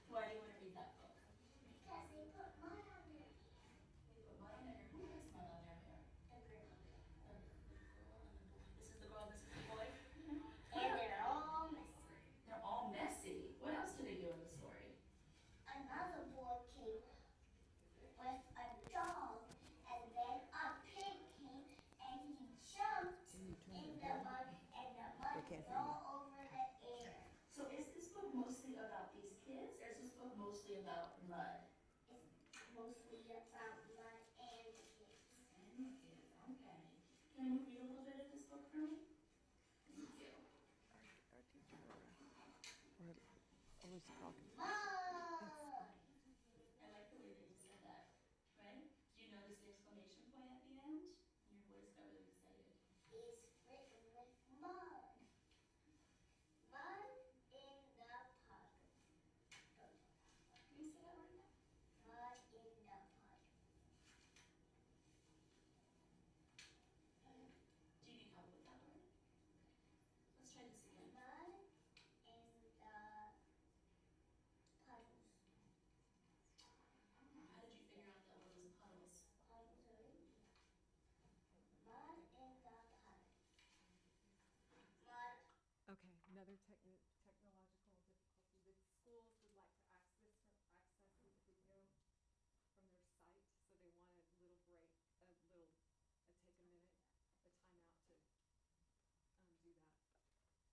Why do you want to read that book? Because they put mud on their hair. They put mud on their hair? Who puts mud on their hair? The girl. The girl and the boy. This is the girl, this is the boy? And they're all messy. They're all messy. What else do they do in the story? Another boy came with a dog, and then a pig came, and he jumped in the mud, and the mud fell over the air. So is this book mostly about these kids, or is this book mostly about mud? It's mostly about mud and the kids. And the kids, okay. Can you read a little bit of this book for me? Thank you. Mud! I like the way that you said that, right? Did you notice the exclamation point at the end? And your voice got really excited. Is written with mud. Mud in the puddle. Can you say that word again? Mud in the puddle. Do you need help with that word? Let's try this again. Mud in the puddles. How did you figure out that word was puddles? Puddles are easy. Mud in the puddle. Mud. Okay, another technological difficulty. The schools would like to access the video from their site, so they want a little break, take a minute, a timeout to do that.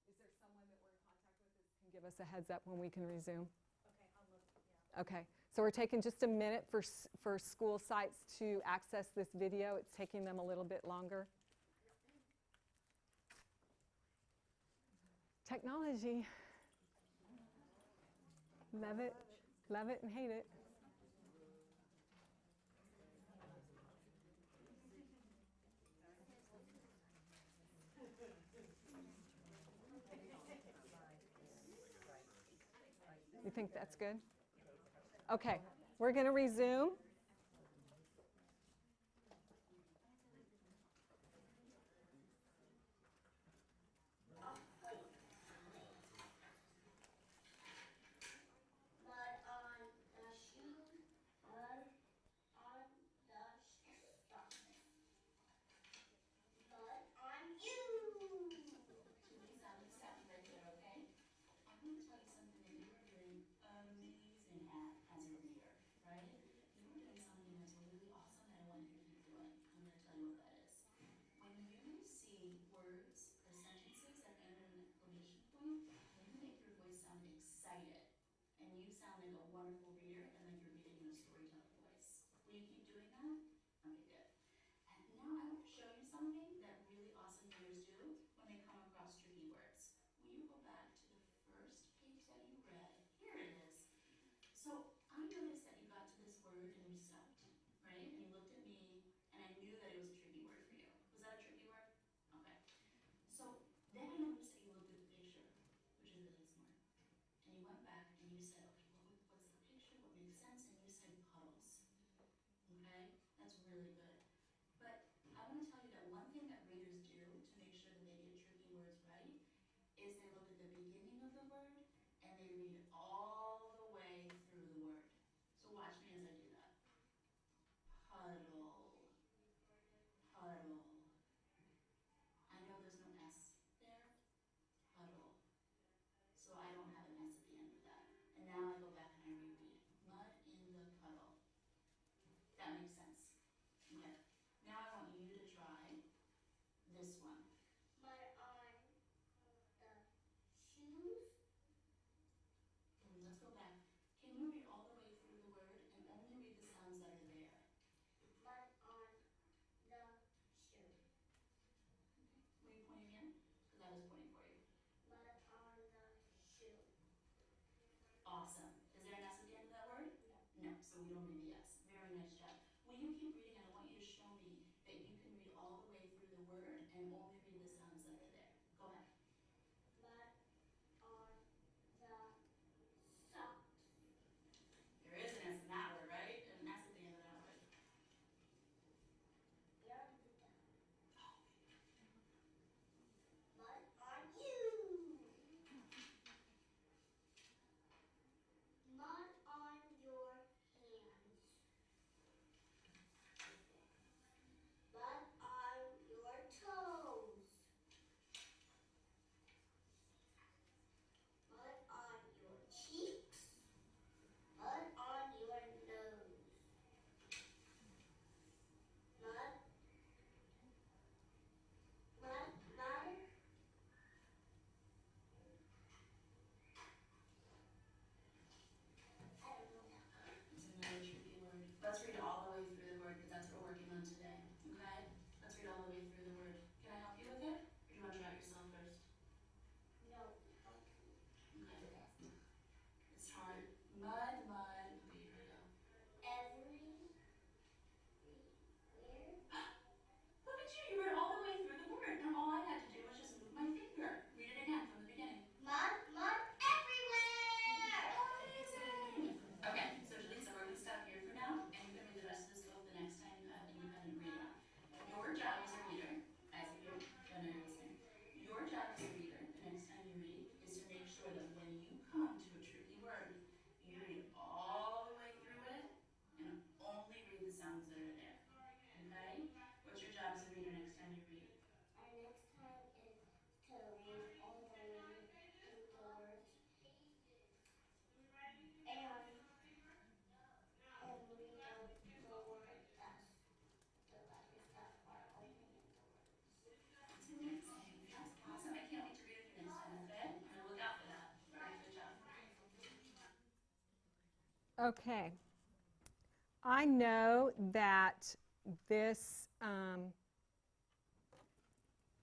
Is there someone that we're in contact with that can give us a heads up when we can resume? Okay, I'll look, yeah. Okay, so we're taking just a minute for school sites to access this video. It's taking them a little bit longer. Technology. Love it and hate it. You think that's good? Okay, we're going to resume. Mud on the shoe, mud on the stuff. Mud on you. Lisa, I'm going to stop you right there, okay? I'm going to tell you something that you are doing amazing at as a reader, right? You are doing something that's really awesome that I want you to keep doing. I'm going to tell you what that is. When you see words or sentences that end in an exclamation point, you make your voice sound excited. And you sound like a wonderful reader and like you're reading in a storyteller voice. Will you keep doing that? Okay, good. And now I want to show you something that really awesome readers do when they come across tricky words. Will you go back to the first page that you read? Here it is. So I noticed that you got to this word and you stopped, right? And you looked at me and I knew that it was a tricky word for you. Was that a tricky word? Okay. So then I noticed that you looked at the picture, which is really smart. And you went back and you said, okay, what's the picture? awesome. Is there an S at the end of that word? No, so we don't read the S. Very nice job. Will you keep reading, and I want you to show me that you can read all the way through the word and only read the sounds that are there. Go ahead. Mud on the socks. There is an S in that word, right? An S at the end of that word. You're on the down. Mud on you. Mud on your hands. Mud on your toes. Mud on your cheeks. Mud on your nose. Mud. Mud. Mud. I don't know that word. It's a very tricky word. Let's read all the way through the word, because that's what we're working on today. Okay? Let's read all the way through the word. Can I help you with it? Or do you want to try it yourself first? No. Okay. It's hard. Mud, mud. Okay, here we go. Everywhere. Look at you. You read all the way through the word. And all I had to do was just move my finger. Read it again from the beginning. Mud. Mud everywhere. Amazing. Okay, so Jaleesa, we're going to stop here for now, and you can read the rest of this book the next time you have independent reading. Your job as a reader, as if you're, I know you're listening, your job as a reader, the next time you read, is to make sure that when you come to a tricky word, you read all the way through it, and only read the sounds that are there. Okay? What's your job as a reader next time you read? Our next time is to read all the way through the words and read the word that's the letters that are only in the words. That's amazing. That's awesome. I can't wait to read with you next time, okay? I'm going to look out for that. All right, good job. Okay. I know that this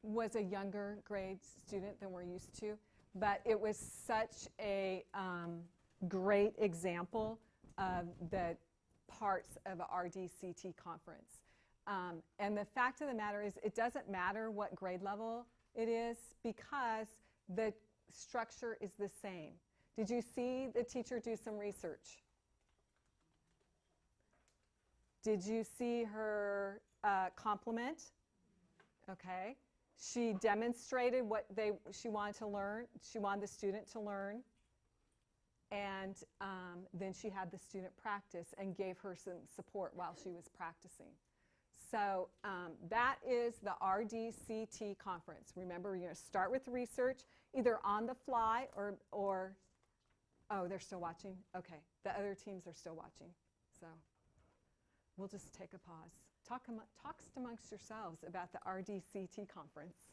was a younger grade student than we're used to, but it was such a great example of the parts of a RDCT conference. And the fact of the matter is, it doesn't matter what grade level it is because the structure is the same. Did you see the teacher do some research? Did you see her compliment? Okay. She demonstrated what she wanted to learn. She wanted the student to learn. And then she had the student practice and gave her some support while she was practicing. So that is the RDCT conference. Remember, you're going to start with research, either on the fly or oh, they're still watching? Okay, the other teams are still watching. So we'll just take a pause. Talk amongst yourselves about the RDCT conference.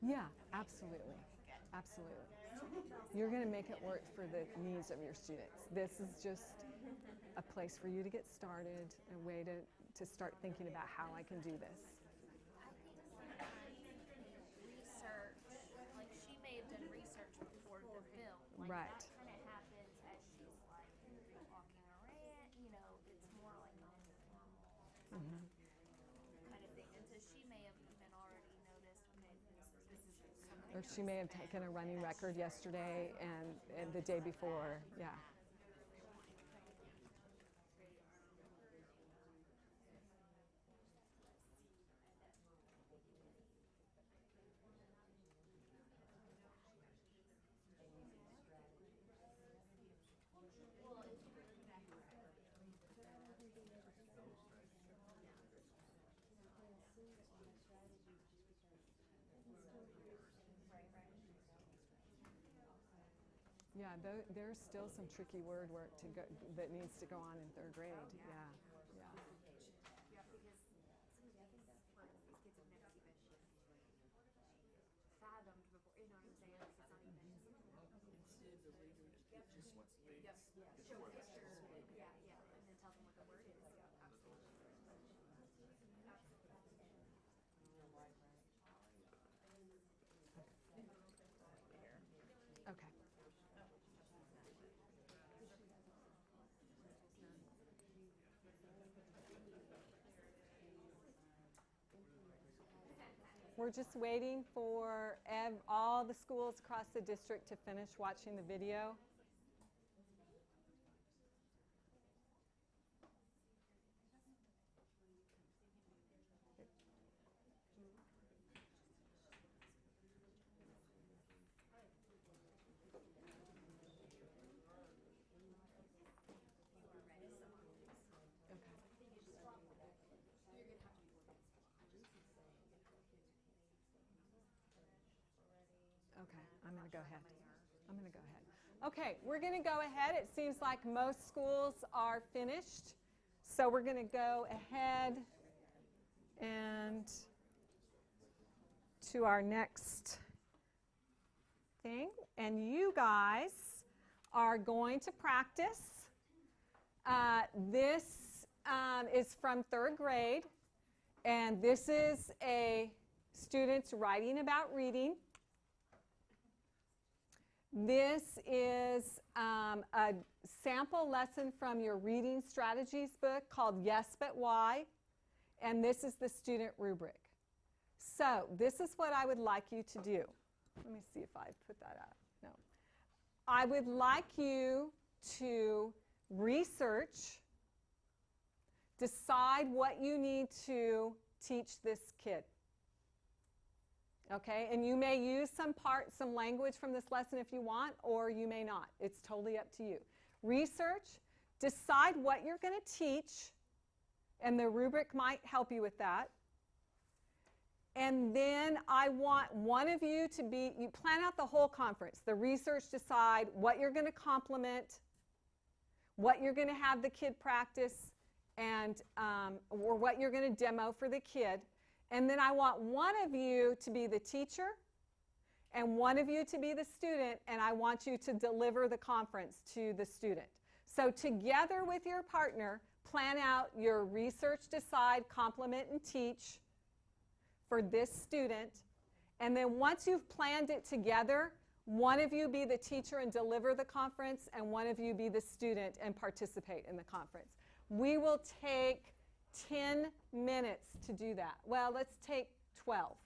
Yeah, absolutely. Absolutely. You're going to make it work for the needs of your students. This is just a place for you to get started, a way to start thinking about how I can do this. I think sometimes research, like she may have done research before the film. Like Right. that kind of happens as she's like walking around, you know, it's more like a formal kind of thing. And so she may have even already noticed, okay, this is something. Or she may have taken a running record yesterday and the day before. Yeah. Yeah, there's still some tricky word work that needs to go on in 3rd grade. Yeah. Yeah, because some of the other words these kids have never even fathomed before. You know what I'm saying? Like, it's not even. Instead, the reader just wants to be. Show a picture. Yeah, and then tell them what the word is. Yeah, absolutely. Okay. We're just waiting for all the schools across the district to finish watching the video. Okay, I'm going to go ahead. Okay, we're going to go ahead. It seems like most schools are finished. So we're going to go ahead and to our next thing. And you guys are going to practice. This is from 3rd grade. And this is a student's writing about reading. This is a sample lesson from your reading strategies book called Yes But Why, and this is the student rubric. So this is what I would like you to do. Let me see if I put that out. No. I would like you to research, decide what you need to teach this kid. Okay, and you may use some language from this lesson if you want, or you may not. It's totally up to you. Research, decide what you're going to teach, and the rubric might help you with that. And then I want one of you to you plan out the whole conference. The research, decide what you're going to complement, what you're going to have the kid practice, and or what you're going to demo for the kid. And then I want one of you to be the teacher and one of you to be the student, and I want you to deliver the conference to the student. So together with your partner, plan out your research, decide, complement, and teach for this student. And then once you've planned it together, one of you be the teacher and deliver the conference, and one of you be the student and participate in the conference. We will take 10 minutes to do that. Well, let's take 12.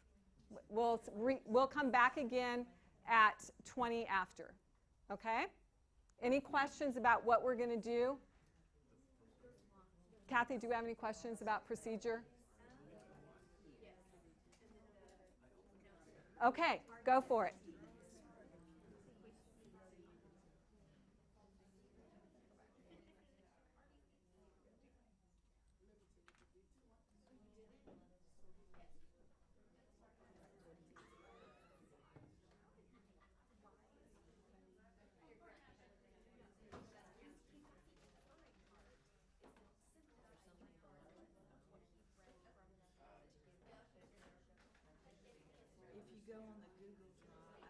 We'll come back again at 20 after. Okay? Any questions about what we're going to do? Kathy, do you have any questions about procedure? Okay, go for it. If you go on the Google Drive,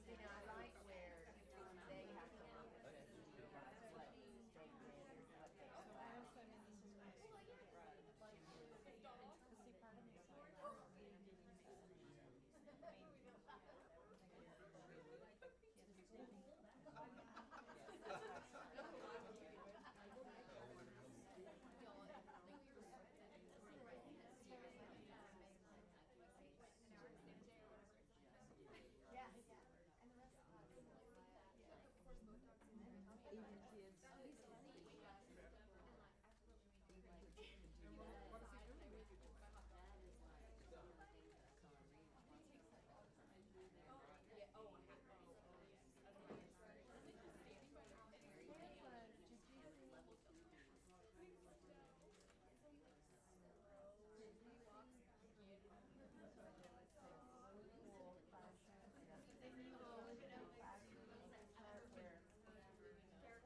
See, now I like where they have to look at this, you guys, what they did, what they lacked. Yeah, and the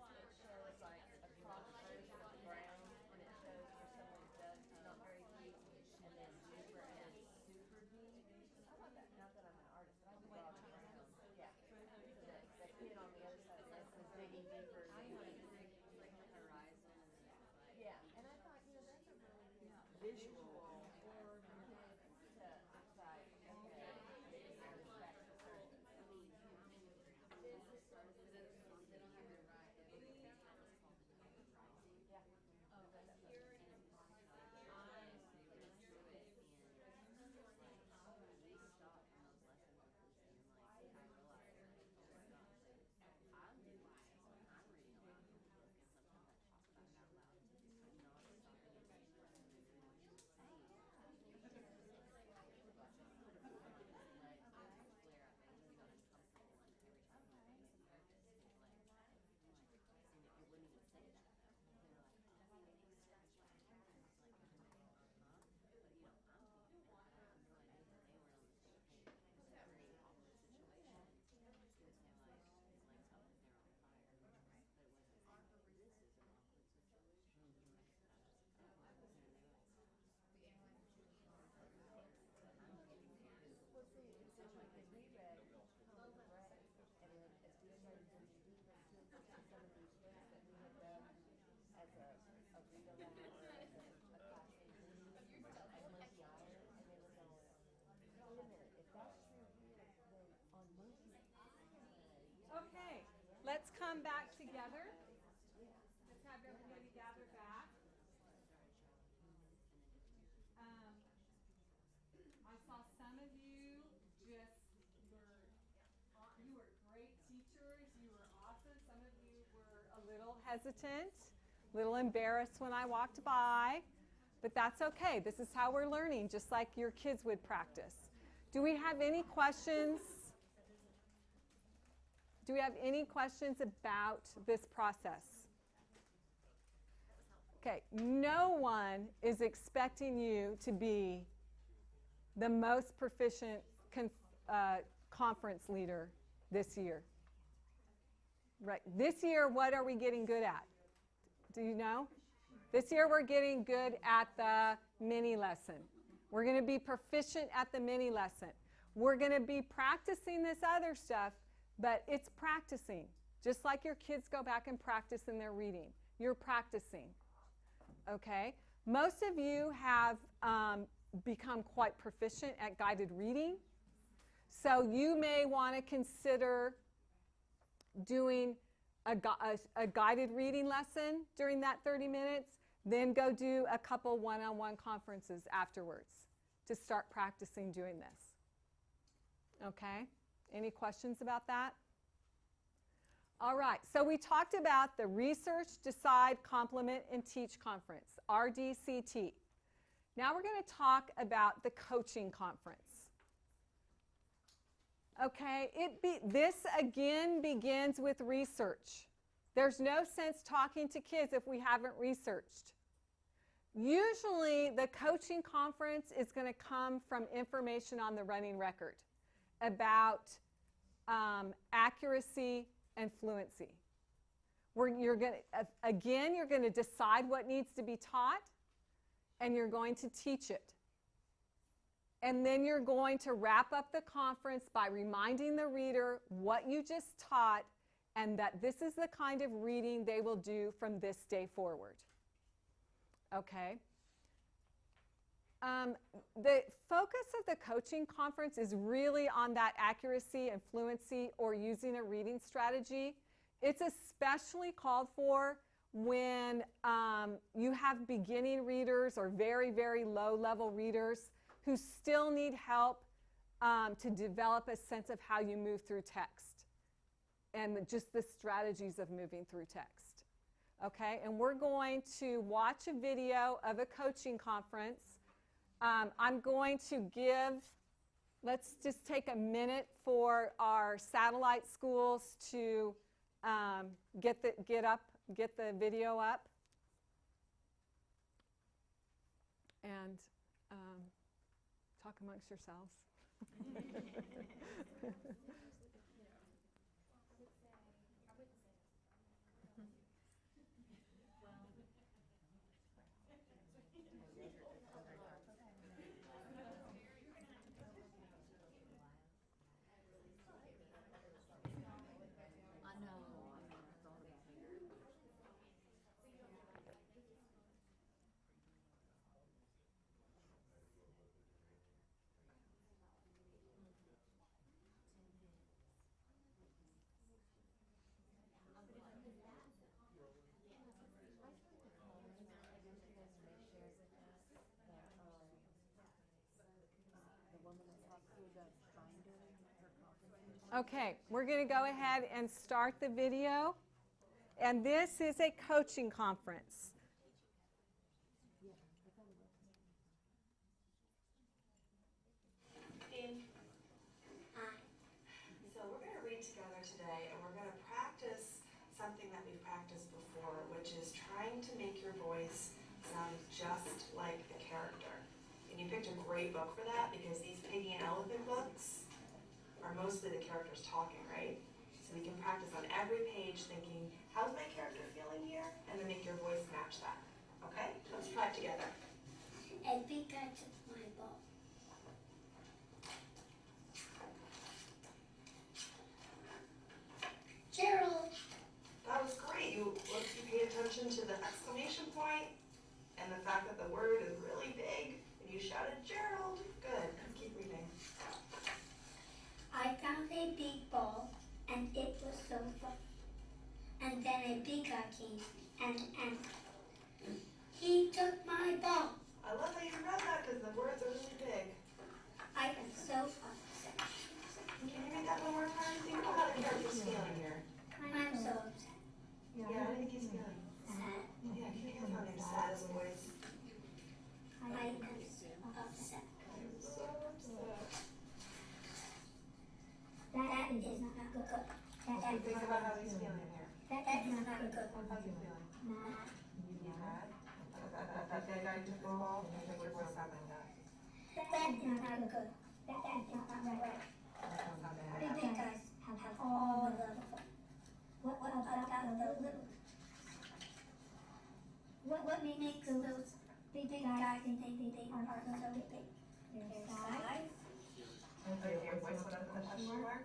rest of shows like a cross version of brown, and it shows where someone does not very deep, and then deeper, and then super deep. I love that. Not that I'm an artist, but I would draw the brown. Yeah. The kid on the other side of the lens is digging deeper. Yeah, and I thought, that's a really good visual for kids to decide, okay, back to school. Yeah. Well, see, it's interesting because we read PBRA, and then as we started digging deeper into some of these books that we had done as a read aloud or as a classroom reading, as Monkey Island, and they were going, wait a minute, if that's true here, then on Monkey Island. Okay, let's come back together. Let's have everybody gather back. I saw some of you you were great teachers. You were awesome. Some of you were a little hesitant, a little embarrassed when I walked by, but that's okay. This is how we're learning, just like your kids would practice. Do we have any questions? Do we have any questions about this process? Okay, no one is expecting you to be the most proficient conference leader this year. Right. This year, what are we getting good at? Do you know? This year, we're getting good at the mini lesson. We're going to be proficient at the mini lesson. We're going to be practicing this other stuff, but it's practicing. Just like your kids go back and practice in their reading. You're practicing. Okay? Most of you have become quite proficient at guided reading. So you may want to consider doing a guided reading lesson during that 30 minutes, then go do a couple one-on-one conferences afterwards to start practicing doing this. Okay? Any questions about that? All right, so we talked about the Research, Decide, Complement, and Teach Conference, RDCT. Now we're going to talk about the Coaching Conference. Okay, this again begins with research. There's no sense talking to kids if we haven't researched. Usually the coaching conference is going to come from information on the running record about accuracy and fluency. You're going to decide what needs to be taught, and you're going to teach it. And then you're going to wrap up the conference by reminding the reader what you just taught and that this is the kind of reading they will do from this day forward. Okay? The focus of the coaching conference is really on that accuracy and fluency or using a reading strategy. It's especially called for when you have beginning readers or very, very low-level readers who still need help to develop a sense of how you move through text and just the strategies of moving through text. Okay, and we're going to watch a video of a coaching conference. I'm going to let's just take a minute for our satellite schools to get the video up. And talk amongst yourselves. Okay, we're going to go ahead and start the video. And this is a coaching conference. So we're going to read together today, and we're going to practice something that we've practiced before, which is trying to make your voice sound just like the character. And you picked a great book for that because these piggy and elephant books are mostly the characters talking, right? So we can practice on every page thinking, how's my character feeling here? And then make your voice match that. Okay? Let's try it together. I think I took my ball. Gerald. That was great. You paid attention to the exclamation point and the fact that the word is really big. And you shouted, Gerald. Good. Let's keep reading. I found a big ball, and it was so fun. And then a big guy came, and he took my ball. I love how you read that because the words are really big. I am so upset. Can you read that one more time? Think about how the character's feeling here. I'm so upset. Yeah, I think he's feeling Sad. Yeah, can you hear how their sad voice? I am so upset. I'm so upset. That is not good. Think about how he's feeling here. That is not good. How's he feeling? Mad. Mad? That big guy took the ball? I think your voice sound like that. That is not good. That is not right. That sounds not bad. Big guys have all the fun. What about the little? What makes those big guys think they are so big? Their size? Okay, your voice went up the question mark.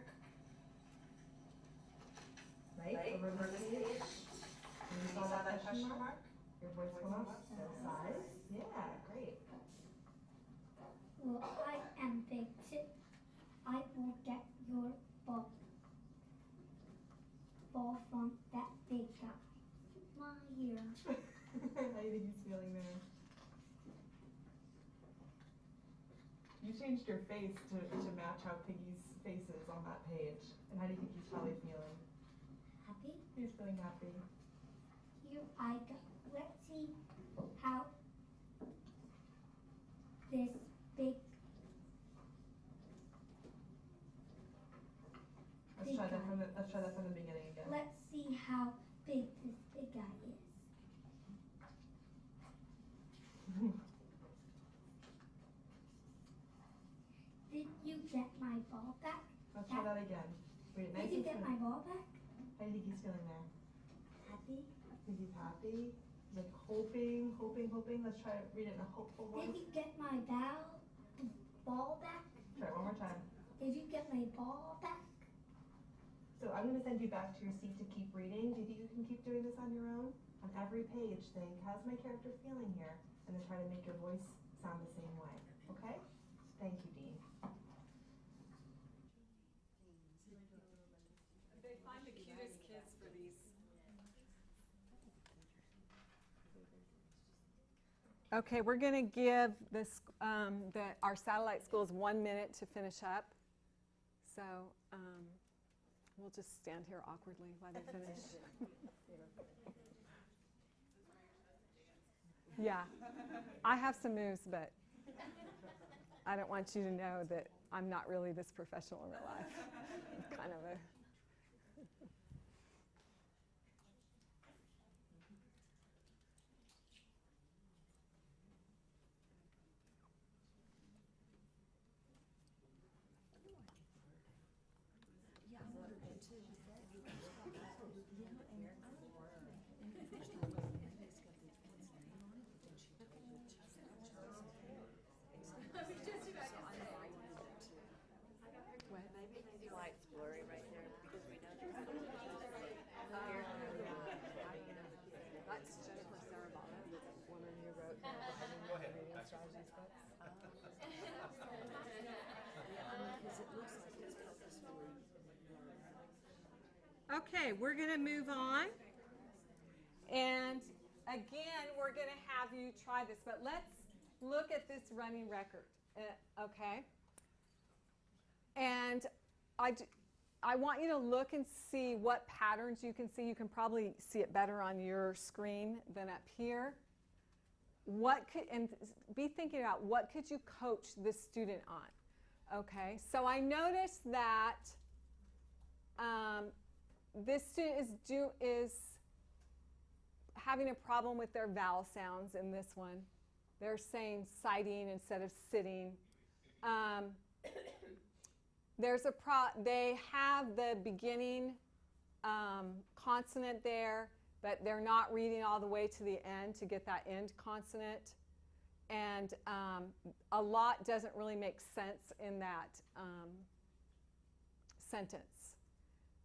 Right, over this page. And you saw that question mark? Your voice went up, the size. Yeah, great. Well, I am big too. I will get your ball from that big guy. My ear. How do you think he's feeling there? You changed your face to match how Piggy's face is on that page. And how do you think he's probably feeling? Happy? He's feeling happy. Here I go. Let's see how this big. Let's try that from the beginning again. Let's see how big this big guy is. Did you get my ball back? Let's try that again. Wait, nice Did you and get slow. my ball back? How do you think he's feeling there? Happy? I think he's happy. He's like hoping. Let's try to read it in a hopeful voice. Did you get my ball? ball back? Try one more time. Did you get my ball back? So I'm going to send you back to your seat to keep reading. Do you think you can keep doing this on your own? On every page, think, how's my character feeling here? And then try to make your voice sound the same way. Okay? Thank you, Dean. They find the cutest kids for these. Okay, we're going to give this our satellite schools 1 minute to finish up. So we'll just stand here awkwardly while they finish. Yeah, I have some moves, but I don't want you to know that I'm not really this professional in real life. I'm kind of a... Light's blurry right there because we know there's That's Jennifer Sarabana, the woman who wrote the reading strategies book. Okay, we're going to move on. And again, we're going to have you try this, but let's look at this running record, okay? And I want you to look and see what patterns you can see. You can probably see it better on your screen than up here. And be thinking about what could you coach this student on, okay? So I noticed that this student is having a problem with their vowel sounds in this one. They're saying sighting instead of sitting. They have the beginning consonant there, but they're not reading all the way to the end to get that end consonant. And a lot doesn't really make sense in that sentence.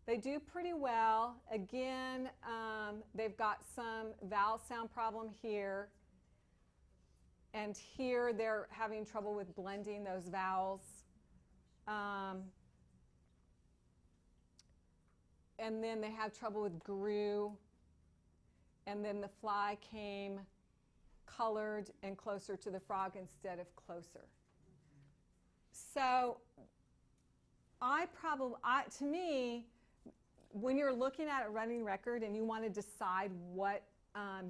They do pretty well. Again, they've got some vowel sound problem here. And here they're having trouble with blending those vowels. And then they have trouble with grew. And then the fly came colored and closer to the frog instead of closer. So to me, when you're looking at a running record and you want to decide what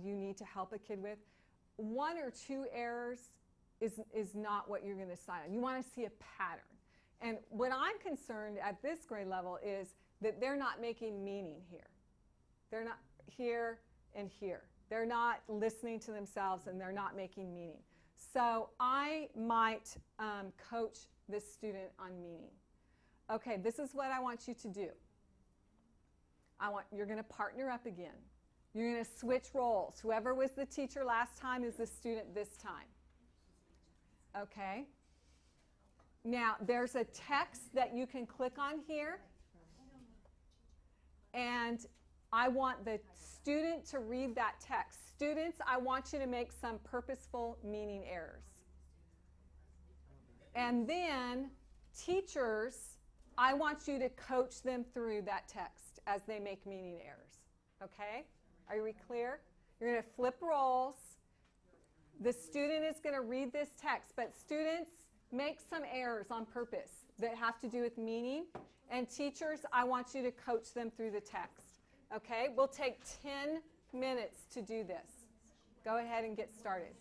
you need to help a kid with, 1 or 2 errors is not what you're going to decide on. You want to see a pattern. And what I'm concerned at this grade level is that they're not making meaning here. They're not here and here. They're not listening to themselves and they're not making meaning. So I might coach this student on meaning. Okay, this is what I want you to do. You're going to partner up again. You're going to switch roles. Whoever was the teacher last time is the student this time. Okay? Now, there's a text that you can click on here. And I want the student to read that text. Students, I want you to make some purposeful meaning errors. And then, teachers, I want you to coach them through that text as they make meaning errors. Okay? Are we clear? You're going to flip roles. The student is going to read this text, but students, make some errors on purpose that have to do with meaning. And teachers, I want you to coach them through the text. Okay? We'll take 10 minutes to do this. Go ahead and get started.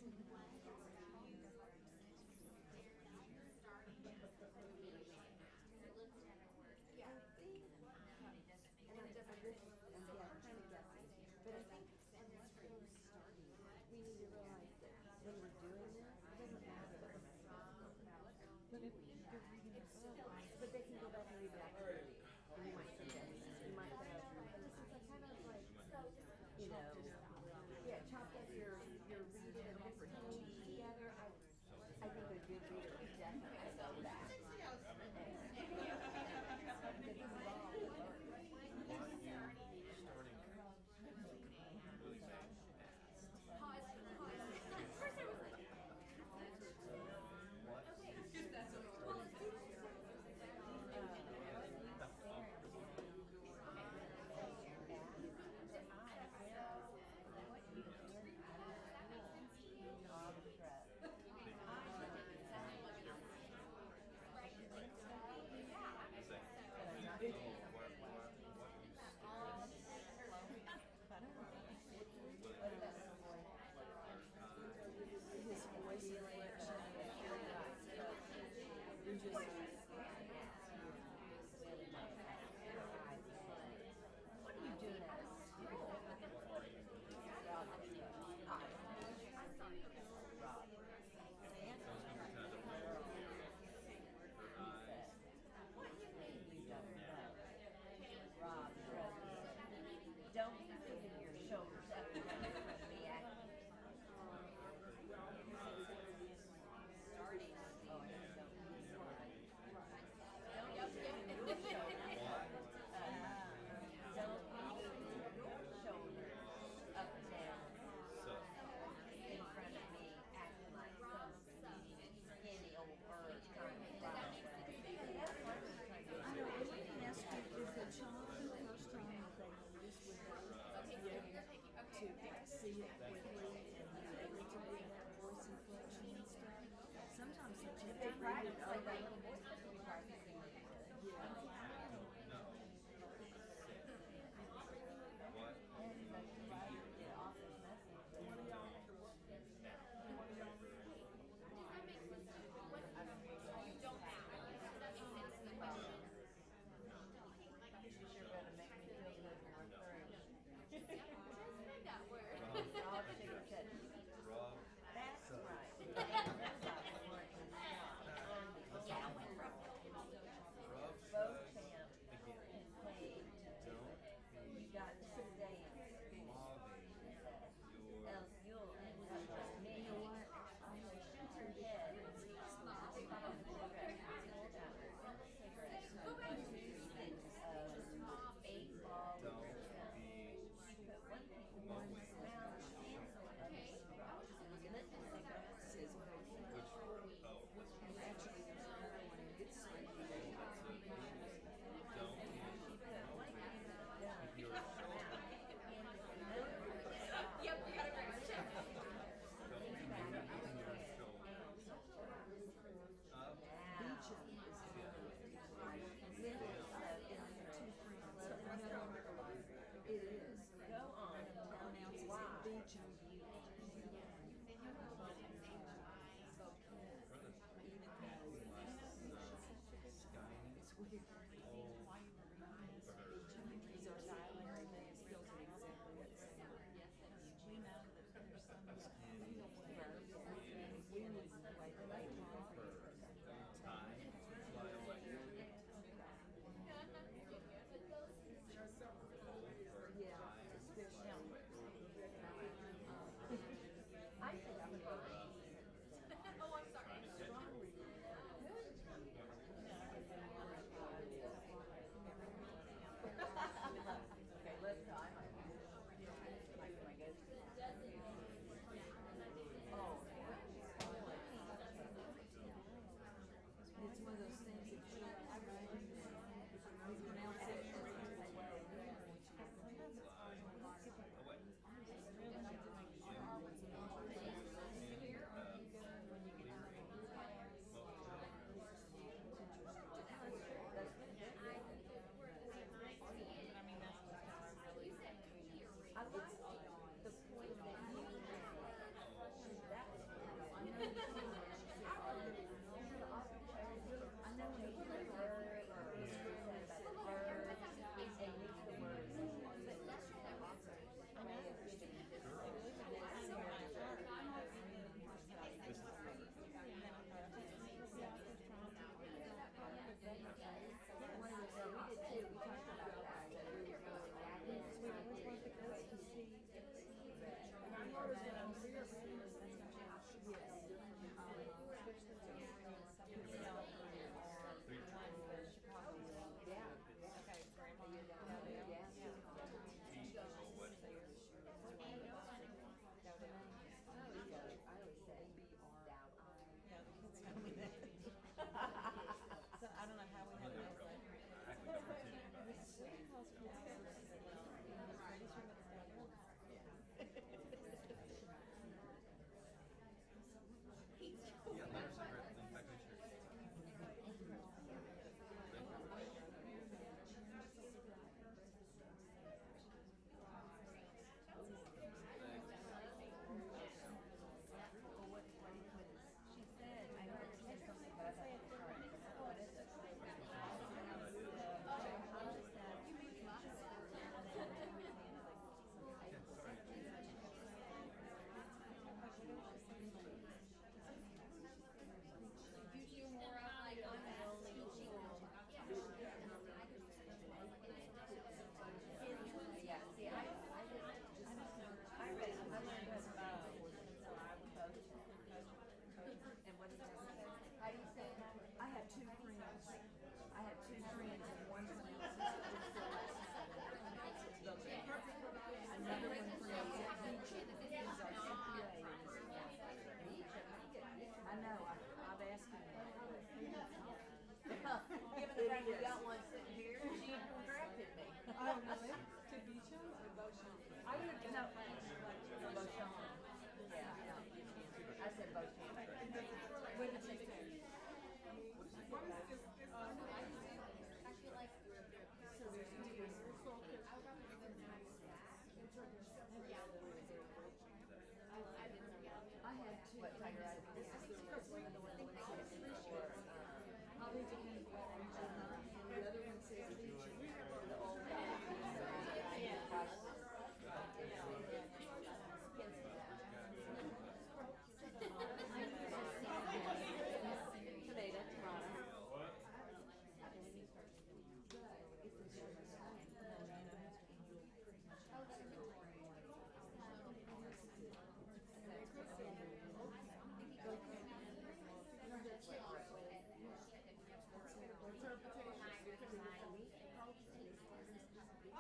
I think a good reader is definitely see it quickly and be able to do that voice inflection and stuff. Sometimes the kids They read it practice, like, over. the voice has to be practicing. Yeah. And so you write the author's message. You're sure gonna make me feel good when we're through. I'll take it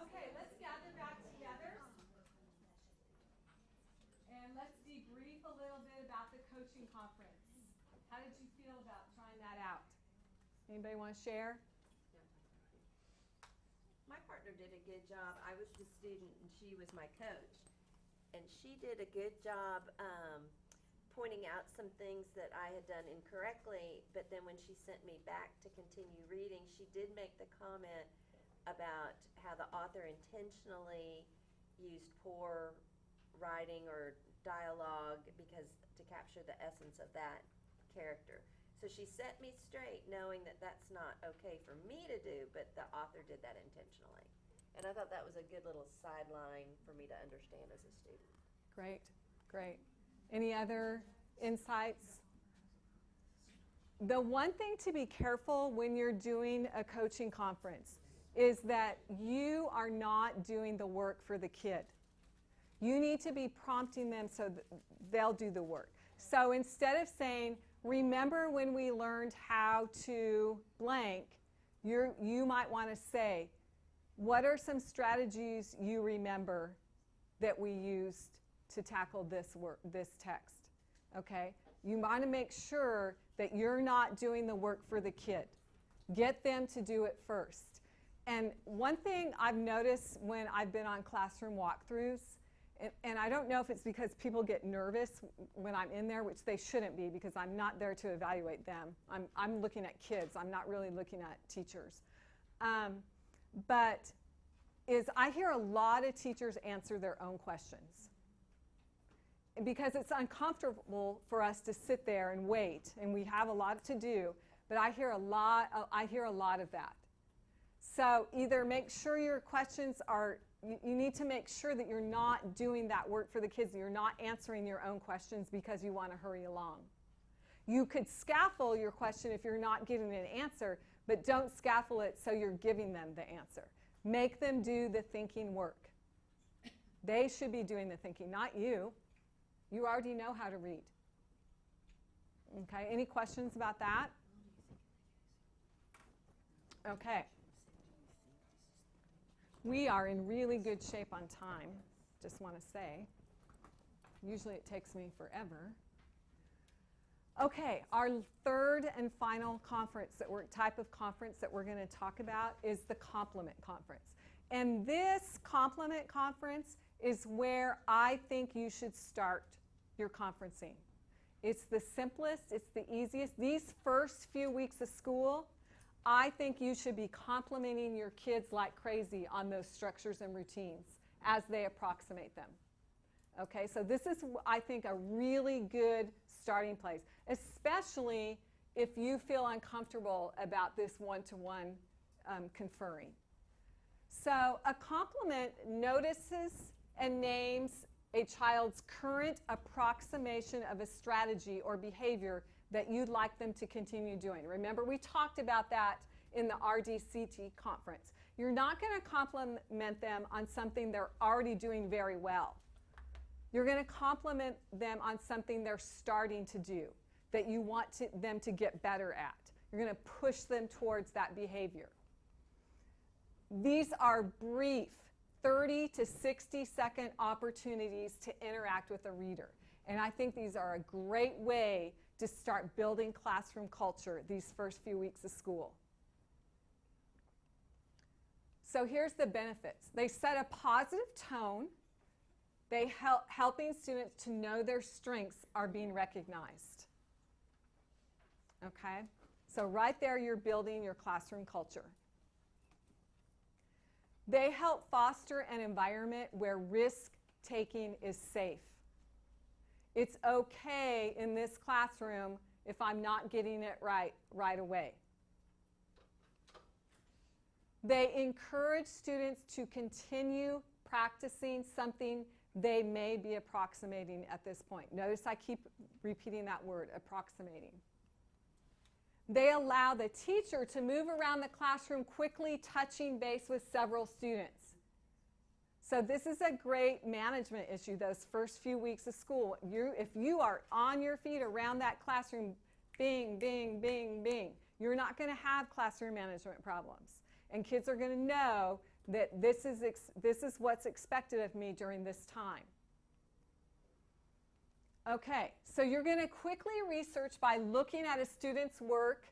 Okay, let's gather back together. And let's debrief a little bit about the coaching conference. How did you feel about trying that out? Anybody want to share? My partner did a good job. I was the student and she was my coach. And she did a good job pointing out some things that I had done incorrectly, but then when she sent me back to continue reading, she did make the comment about how the author intentionally used poor writing or dialogue because to capture the essence of that character. So she set me straight knowing that that's not okay for me to do, but the author did that intentionally. And I thought that was a good little sideline for me to understand as a student. Great, great. Any other insights? The one thing to be careful when you're doing a coaching conference is that you are not doing the work for the kid. You need to be prompting them so that they'll do the work. So instead of saying, remember when we learned how to blank, you might want to say, what are some strategies you remember that we used to tackle this text? Okay? You want to make sure that you're not doing the work for the kid. Get them to do it first. And one thing I've noticed when I've been on classroom walkthroughs, and I don't know if it's because people get nervous when I'm in there, which they shouldn't be because I'm not there to evaluate them. I'm looking at kids. I'm not really looking at teachers. But I hear a lot of teachers answer their own questions. Because it's uncomfortable for us to sit there and wait, and we have a lot to do, but I hear a lot of that. So either make sure your questions are, you need to make sure that you're not doing that work for the kids, you're not answering your own questions because you want to hurry along. You could scaffold your question if you're not getting an answer, but don't scaffold it so you're giving them the answer. Make them do the thinking work. They should be doing the thinking, not you. You already know how to read. Okay, any questions about that? Okay. We are in really good shape on time, just want to say. Usually it takes me forever. Okay, our third and final type of conference that we're going to talk about is the complement conference. And this complement conference is where I think you should start your conferencing. It's the simplest, it's the easiest. These first few weeks of school, I think you should be complimenting your kids like crazy on those structures and routines as they approximate them. Okay, so this is, I think, a really good starting place, especially if you feel uncomfortable about this one-to-one conferring. So a complement notices and names a child's current approximation of a strategy or behavior that you'd like them to continue doing. Remember, we talked about that in the RDCT conference. You're not going to compliment them on something they're already doing very well. You're going to compliment them on something they're starting to do that you want them to get better at. You're going to push them towards that behavior. These are brief 30 to 60-second opportunities to interact with a reader. And I think these are a great way to start building classroom culture these first few weeks of school. So here's the benefits. They set a positive tone. They helping students to know their strengths are being recognized. Okay? So right there you're building your classroom culture. They help foster an environment where risk-taking is safe. It's okay in this classroom if I'm not getting it right away. They encourage students to continue practicing something they may be approximating at this point. Notice I keep repeating that word, approximating. They allow the teacher to move around the classroom quickly, touching base with several students. So this is a great management issue those first few weeks of school. If you are on your feet around that classroom, bing, bing, bing, bing, you're not going to have classroom management problems. And kids are going to know that this is what's expected of me during this time. Okay, so you're going to quickly research by looking at a student's work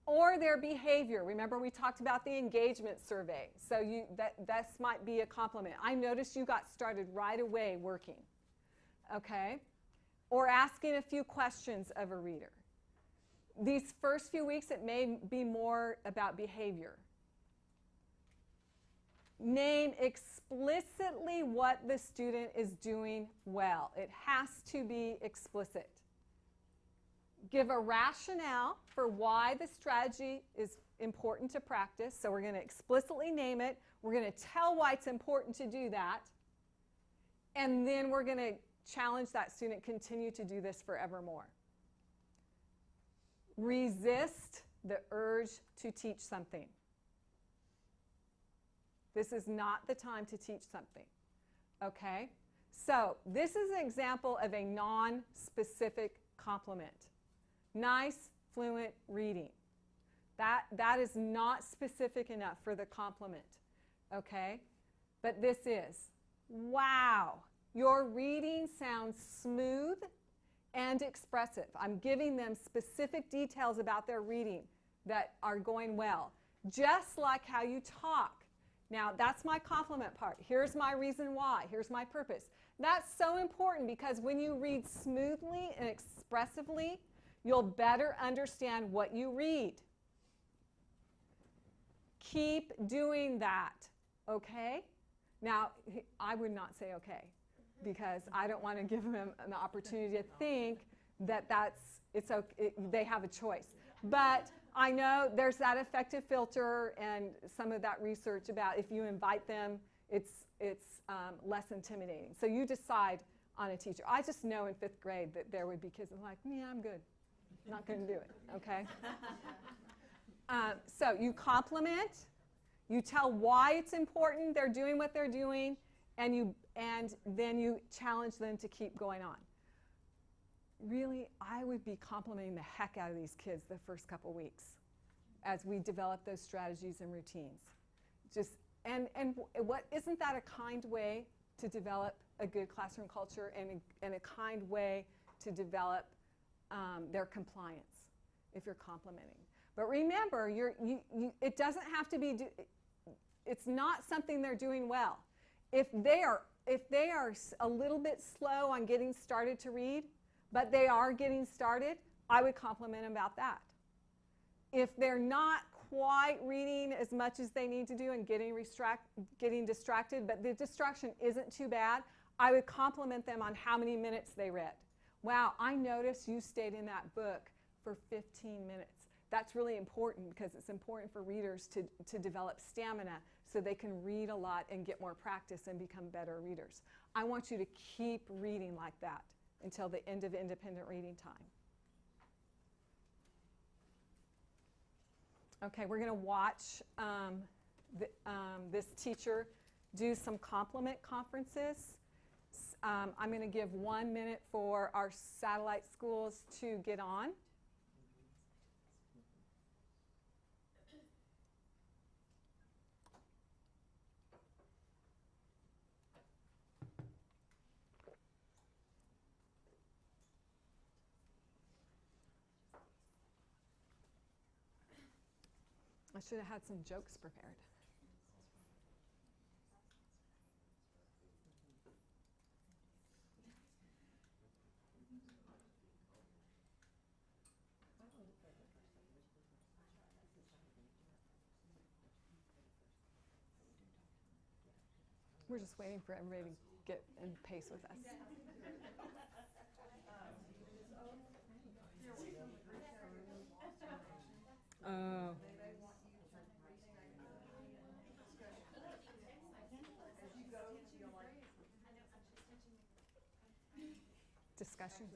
or their behavior. Remember we talked about the engagement survey. So that might be a compliment. I noticed you got started right away working. Okay? Or asking a few questions of a reader. These first few weeks it may be more about behavior. Name explicitly what the student is doing well. It has to be explicit. Give a rationale for why the strategy is important to practice. So we're going to explicitly name it. We're going to tell why it's important to do that. And then we're going to challenge that student, continue to do this forevermore. Resist the urge to teach something. This is not the time to teach something, okay? So this is an example of a non-specific compliment. Nice, fluent reading. That is not specific enough for the compliment, okay? But this is, wow, your reading sounds smooth and expressive. I'm giving them specific details about their reading that are going well, just like how you talk. Now, that's my compliment part. Here's my reason why. Here's my purpose. That's so important because when you read smoothly and expressively, you'll better understand what you read. Keep doing that, okay? Now, I would not say okay because I don't want to give them an opportunity to think that it's okay, they have a choice. But I know there's that affective filter and some of that research about if you invite them, it's less intimidating. So you decide on a teacher. I just know in 5th grade that there would be kids that are like, yeah, I'm good. Not going to do it, okay? So you compliment, you tell why it's important they're doing what they're doing, and then you challenge them to keep going on. Really, I would be complimenting the heck out of these kids the first couple weeks as we develop those strategies and routines. And what isn't that a kind way to develop a good classroom culture and a kind way to develop their compliance if you're complimenting? But remember, it doesn't have to be. It's not something they're doing well. If they are a little bit slow on getting started to read, but they are getting started, I would compliment them about that. If they're not quite reading as much as they need to do and getting distracted, but the distraction isn't too bad, I would compliment them on how many minutes they read. Wow, I noticed you stayed in that book for 15 minutes. That's really important because it's important for readers to develop stamina so they can read a lot and get more practice and become better readers. I want you to keep reading like that until the end of independent reading time. Okay, we're going to watch this teacher do some compliment conferences. I'm going to give 1 minute for our satellite schools to get on. I should have had some jokes prepared. we're just waiting for everybody to get in pace with us. Oh. Discussion?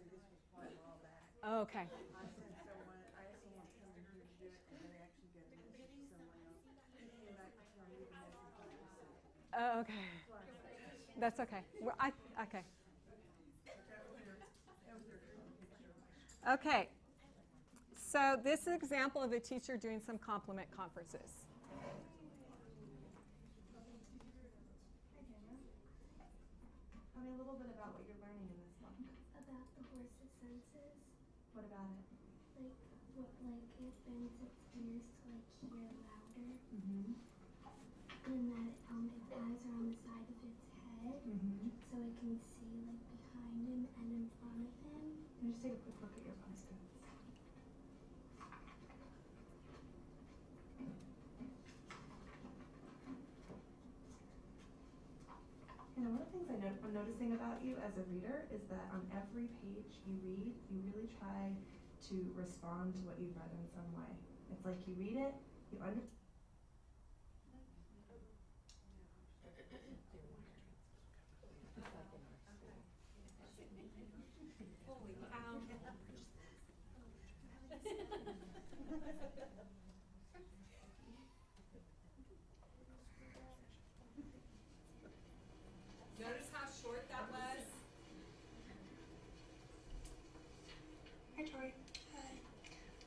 Oh, okay. I sent someone, I asked someone to come in here to do it, and they actually got a message from someone else. He came back to tell me the message I received. Oh, okay. That's okay. Okay. Okay. So this is an example of a teacher doing some compliment conferences. Tell me a little bit about what you're learning in this book. About the horse's senses. What about it? Like, what, like, it bends its ears to, like, hear louder. Mm-hmm. And that, its eyes are on the side of its head. Mm-hmm. So it can see, like, behind him and in front of him. Let me just take a quick look at your post-its. You know, one of the things I'm noticing about you as a reader is that on every page you read, you really try to respond to what you've read in some way. It's like you read it, you understand. Notice how short that was? Hi, Tori. Hi.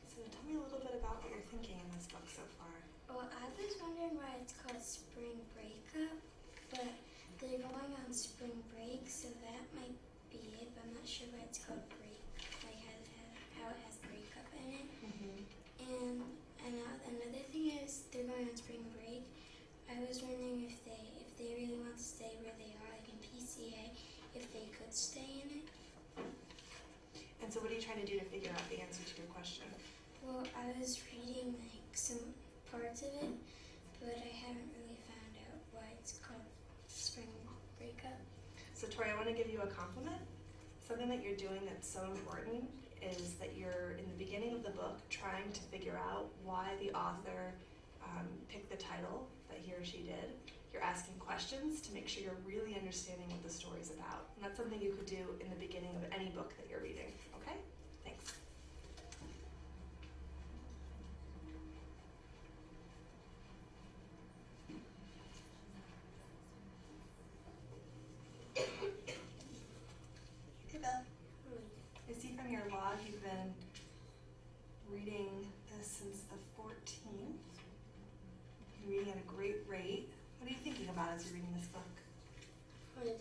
So tell me a little bit about what you're thinking in this book so far. Well, I was wondering why it's called Spring Breakup, but they're going on spring break, so that might be it, but I'm not sure why it's called break, like how it has breakup in it. Mm-hmm. And another thing is they're going on spring break. I was wondering if they really want to stay where they are, like in PCA, if they could stay in it. And so what are you trying to do to figure out the answer to your question? Well, I was reading like some parts of it, but I haven't really found out why it's called Spring Breakup. So Tori, I want to give you a compliment. Something that you're doing that's so important is that you're in the beginning of the book trying to figure out why the author picked the title that he or she did. You're asking questions to make sure you're really understanding what the story's about. And that's something you could do in the beginning of any book that you're reading. Okay? Thanks. Hey, Belle. I see from your log you've been reading this since the 14th. You're reading at a great rate. What are you thinking about as you're reading this book? I think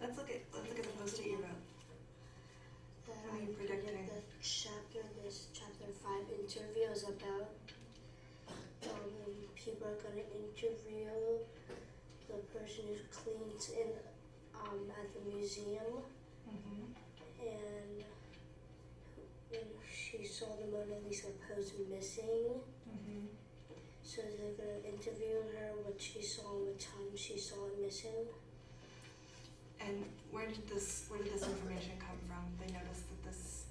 Let's look at the post-it you wrote. What are you predicting? This chapter 5 interview is about people are gonna interview the person who cleans in at the museum, Mm-hmm. and she saw the Mona Lisa pose missing. Mm-hmm. So they're gonna interview her, what she saw, what time she saw it missing. And where did this information come from? They noticed that this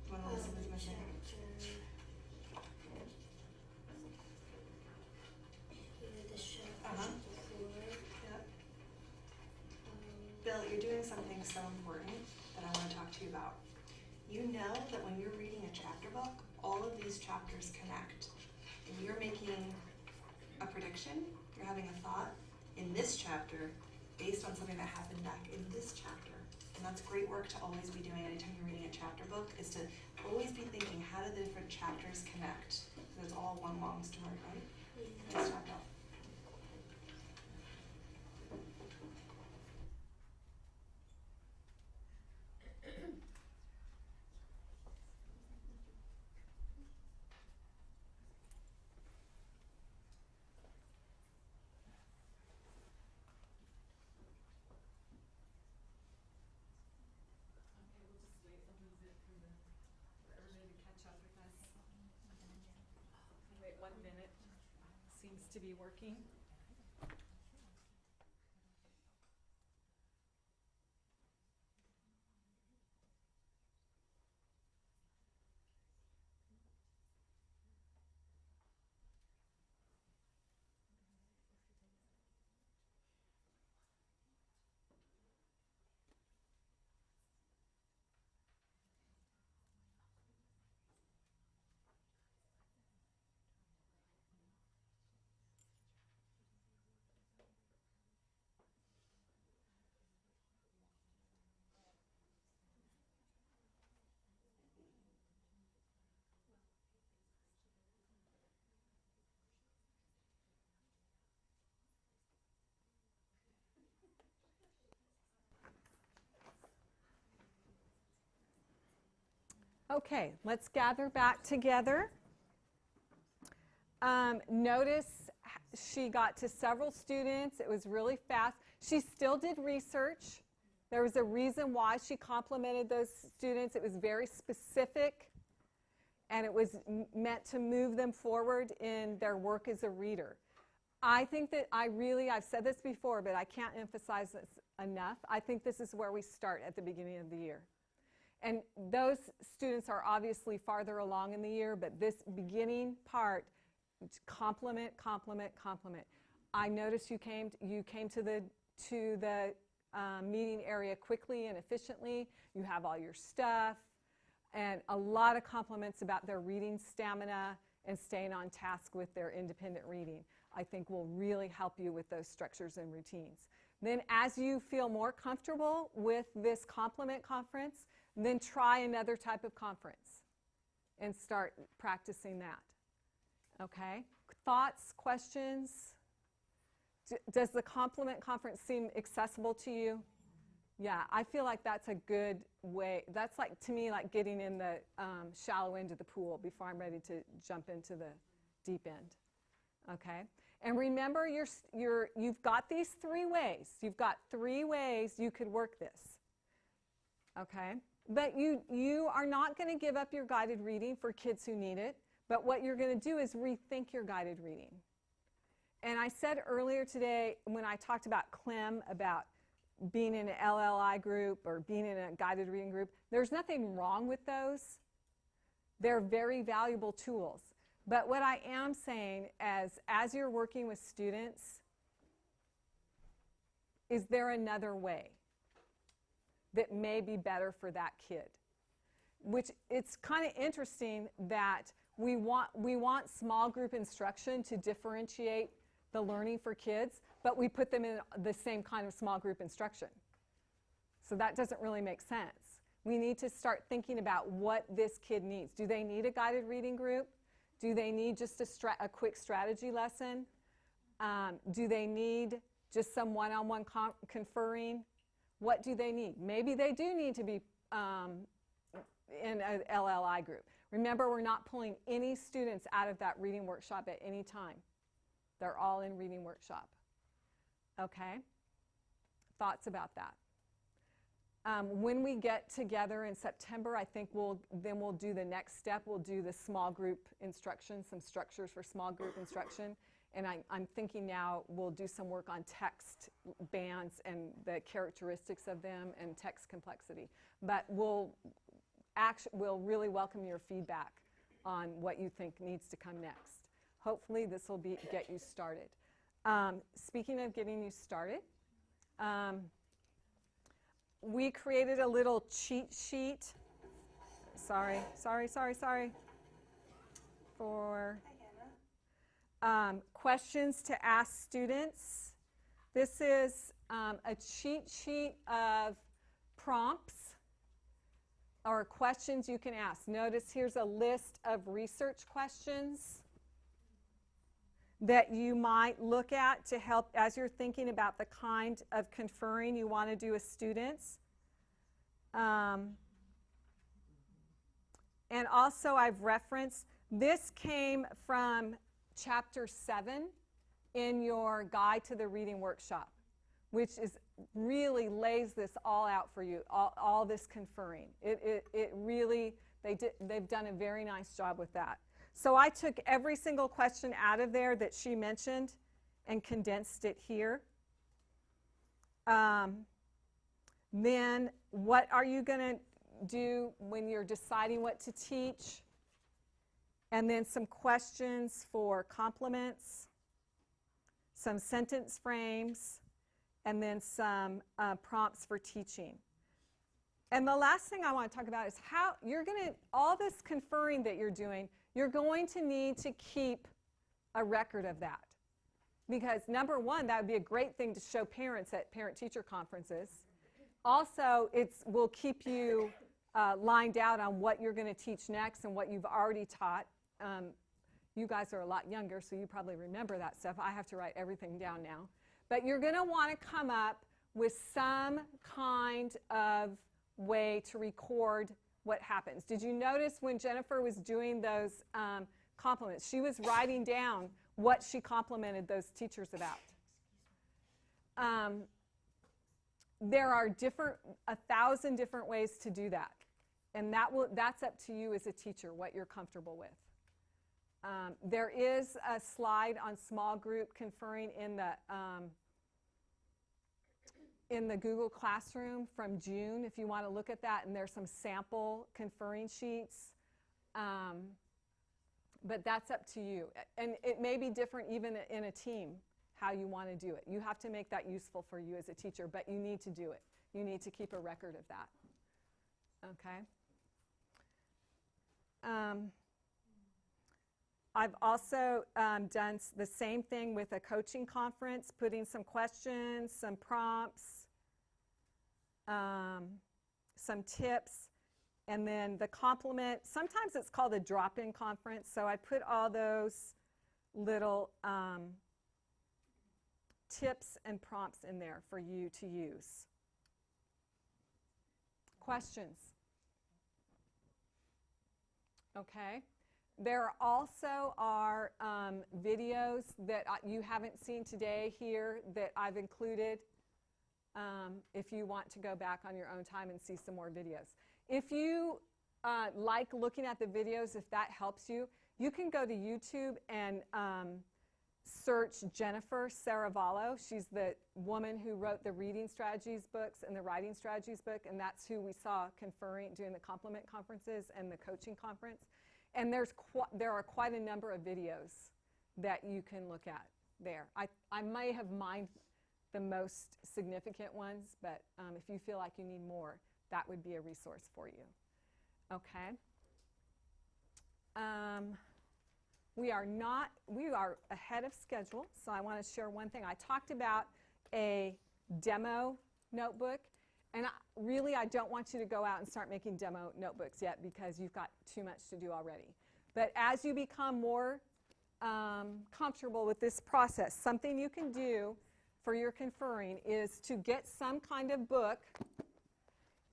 Mona Lisa was missing. Uh-huh. Yep. Bill, you're doing something so important that I want to talk to you about. You know that when you're reading a chapter book, all of these chapters connect. And you're making a prediction, you're having a thought in this chapter based on something that happened back in this chapter. And that's great work to always be doing anytime you're reading a chapter book, is to always be thinking, how do the different chapters connect? Because it's all one long story, right? Nice job, Bill. seems to be working. Okay, let's gather back together. Notice she got to several students. It was really fast. She still did research. There was a reason why she complimented those students. It was very specific, and it was meant to move them forward in their work as a reader. I think that I've said this before, but I can't emphasize this enough. I think this is where we start at the beginning of the year. And those students are obviously farther along in the year, but this beginning part, compliment, compliment, compliment. I noticed you came to the meeting area quickly and efficiently. You have all your stuff, and a lot of compliments about their reading stamina and staying on task with their independent reading. I think will really help you with those structures and routines. Then as you feel more comfortable with this compliment conference, then try another type of conference and start practicing that. Okay? Thoughts, questions? Does the compliment conference seem accessible to you? Yeah, I feel like that's a good way. That's like, to me, like getting in the shallow end of the pool before I'm ready to jump into the deep end. Okay? And remember, you've got these 3 ways. You've got 3 ways you could work this. Okay? But you are not going to give up your guided reading for kids who need it, but what you're going to do is rethink your guided reading. And I said earlier today when I talked about CLEM, about being in an LLI group or being in a guided reading group, there's nothing wrong with those. They're very valuable tools. But what I am saying as you're working with students, is there another way that may be better for that kid? Which it's kind of interesting that we want small group instruction to differentiate the learning for kids, but we put them in the same kind of small group instruction. So that doesn't really make sense. We need to start thinking about what this kid needs. Do they need a guided reading group? Do they need just a quick strategy lesson? Do they need just some one-on-one conferring? What do they need? Maybe they do need to be in an LLI group. Remember, we're not pulling any students out of that reading workshop at any time. They're all in reading workshop. Okay? Thoughts about that? When we get together in September, I think we'll do the next step. We'll do the small group instruction, some structures for small group instruction. And I'm thinking now we'll do some work on text bands and the characteristics of them and text complexity. But we'll really welcome your feedback on what you think needs to come next. Hopefully this will get you started. Speaking of getting you started, we created a little cheat sheet. Sorry. For questions to ask students. This is a cheat sheet of prompts or questions you can ask. Notice here's a list of research questions that you might look at to help as you're thinking about the kind of conferring you want to do with students. And also I've referenced, this came from Chapter 7 in your Guide to the Reading Workshop, which really lays this all out for you, all this conferring. It really, they've done a very nice job with that. So I took every single question out of there that she mentioned and condensed it here. Then what are you going to do when you're deciding what to teach? And then some questions for complements, some sentence frames, and then some prompts for teaching. And the last thing I want to talk about is how you're going to, all this conferring that you're doing, you're going to need to keep a record of that. Because number one, that would be a great thing to show parents at parent-teacher conferences. Also, it will keep you lined out on what you're going to teach next and what you've already taught. You guys are a lot younger, so you probably remember that stuff. I have to write everything down now. But you're going to want to come up with some kind of way to record what happens. Did you notice when Jennifer was doing those compliments, she was writing down what she complimented those teachers about? There are 1,000 different ways to do that. And that's up to you as a teacher, what you're comfortable with. There is a slide on small group conferring in the Google Classroom from June, if you want to look at that, and there's some sample conferring sheets. But that's up to you. And it may be different even in a team, how you want to do it. You have to make that useful for you as a teacher, but you need to do it. You need to keep a record of that. Okay? I've also done the same thing with a coaching conference, putting some questions, some prompts, some tips, and then the complement. Sometimes it's called a drop-in conference, so I put all those little tips and prompts in there for you to use. Questions? Okay. There also are videos that you haven't seen today here that I've included if you want to go back on your own time and see some more videos. If you like looking at the videos, if that helps you, you can go to YouTube and search Jennifer Saravallo. She's the woman who wrote the reading strategies books and the writing strategies book, and that's who we saw conferring, doing the compliment conferences and the coaching conference. And there are quite a number of videos that you can look at there. I may have mined the most significant ones, but if you feel like you need more, that would be a resource for you. Okay. We are ahead of schedule, so I want to share one thing. I talked about a demo notebook, and I don't want you to go out and start making demo notebooks yet because you've got too much to do already. But as you become more comfortable with this process, something you can do for your conferring is to get some kind of book,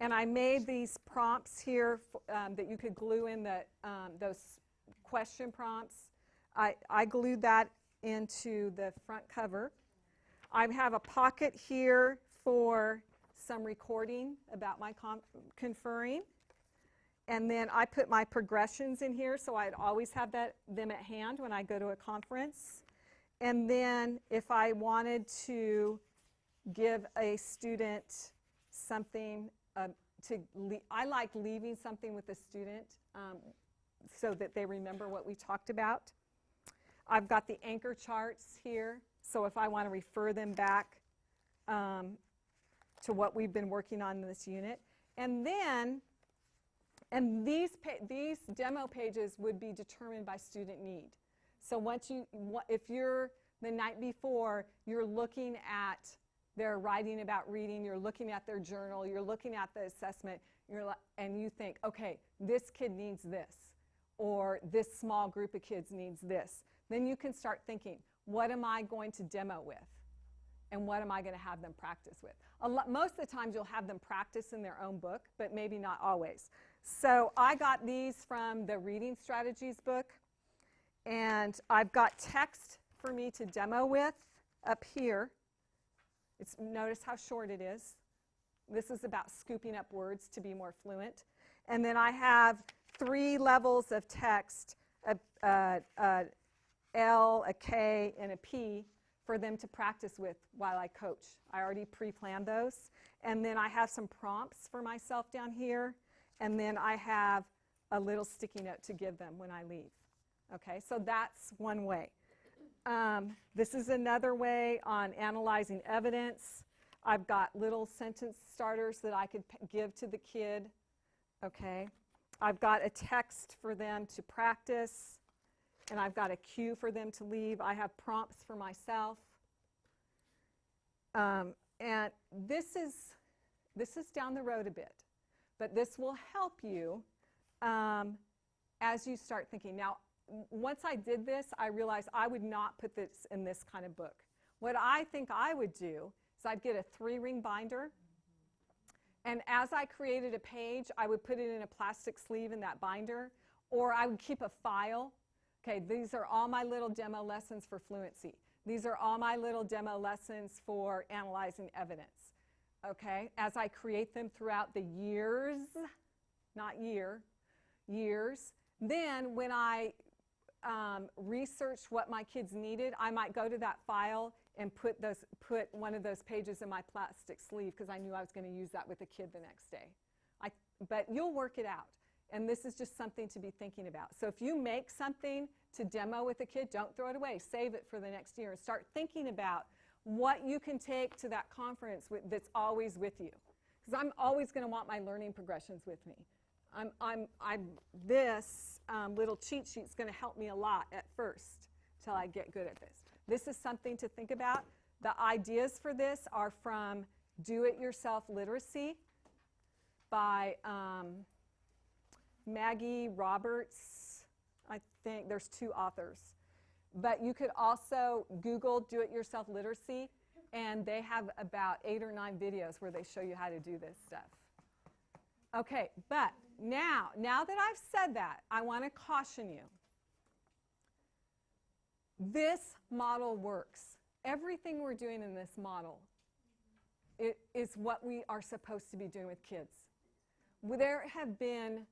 and I made these prompts here that you could glue in those question prompts. I glued that into the front cover. I have a pocket here for some recording about my conferring. And then I put my progressions in here, so I'd always have them at hand when I go to a conference. And then if I wanted to give a student something, I like leaving something with a student so that they remember what we talked about. I've got the anchor charts here, so if I want to refer them back to what we've been working on in this unit. And then, these demo pages would be determined by student need. So if you're the night before, you're looking at their writing about reading, you're looking at their journal, you're looking at the assessment, and you think, okay, this kid needs this, or this small group of kids needs this. Then you can start thinking, what am I going to demo with? And what am I going to have them practice with? Most of the times you'll have them practice in their own book, but maybe not always. So I got these from the reading strategies book, and I've got text for me to demo with up here. Notice how short it is. This is about scooping up words to be more fluent. And then I have 3 levels of text a L, a K, and a P for them to practice with while I coach. I already pre-planned those. And then I have some prompts for myself down here. And then I have a little sticky note to give them when I leave. Okay, so that's one way. This is another way on analyzing evidence. I've got little sentence starters that I could give to the kid. Okay, I've got a text for them to practice, and I've got a cue for them to leave. I have prompts for myself. And this is down the road a bit, but this will help you as you start thinking. Now, once I did this, I realized I would not put this in this kind of book. What I think I would do is I'd get a 3-ring binder, and as I created a page, I would put it in a plastic sleeve in that binder, or I would keep a file. Okay, these are all my little demo lessons for fluency. These are all my little demo lessons for analyzing evidence. Okay, as I create them throughout the years, not year, years, then when I researched what my kids needed, I might go to that file and put one of those pages in my plastic sleeve because I knew I was going to use that with the kid the next day. But you'll work it out. And this is just something to be thinking about. So if you make something to demo with a kid, don't throw it away. Save it for the next year and start thinking about what you can take to that conference that's always with you. Because I'm always going to want my learning progressions with me. This little cheat sheet is going to help me a lot at first until I get good at this. This is something to think about. The ideas for this are from Do-It-Yourself Literacy by Maggie Roberts. I think there's 2 authors. But you could also Google Do-It-Yourself Literacy, and they have about 8 or 9 videos where they show you how to do this stuff. Okay, but now that I've said that, I want to caution you. This model works. Everything we're doing in this model is what we are supposed to be doing with kids. There have been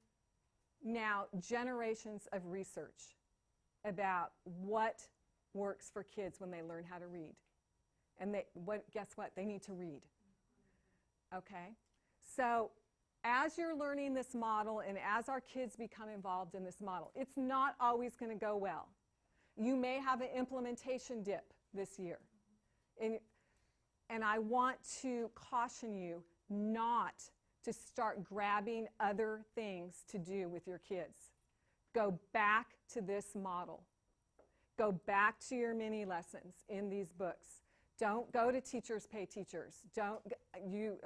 now generations of research about what works for kids when they learn how to read. And guess what? They need to read. Okay? So as you're learning this model and as our kids become involved in this model, it's not always going to go well. You may have an implementation dip this year. And I want to caution you not to start grabbing other things to do with your kids. Go back to this model. Go back to your mini lessons in these books. Don't go to Teachers Pay Teachers. You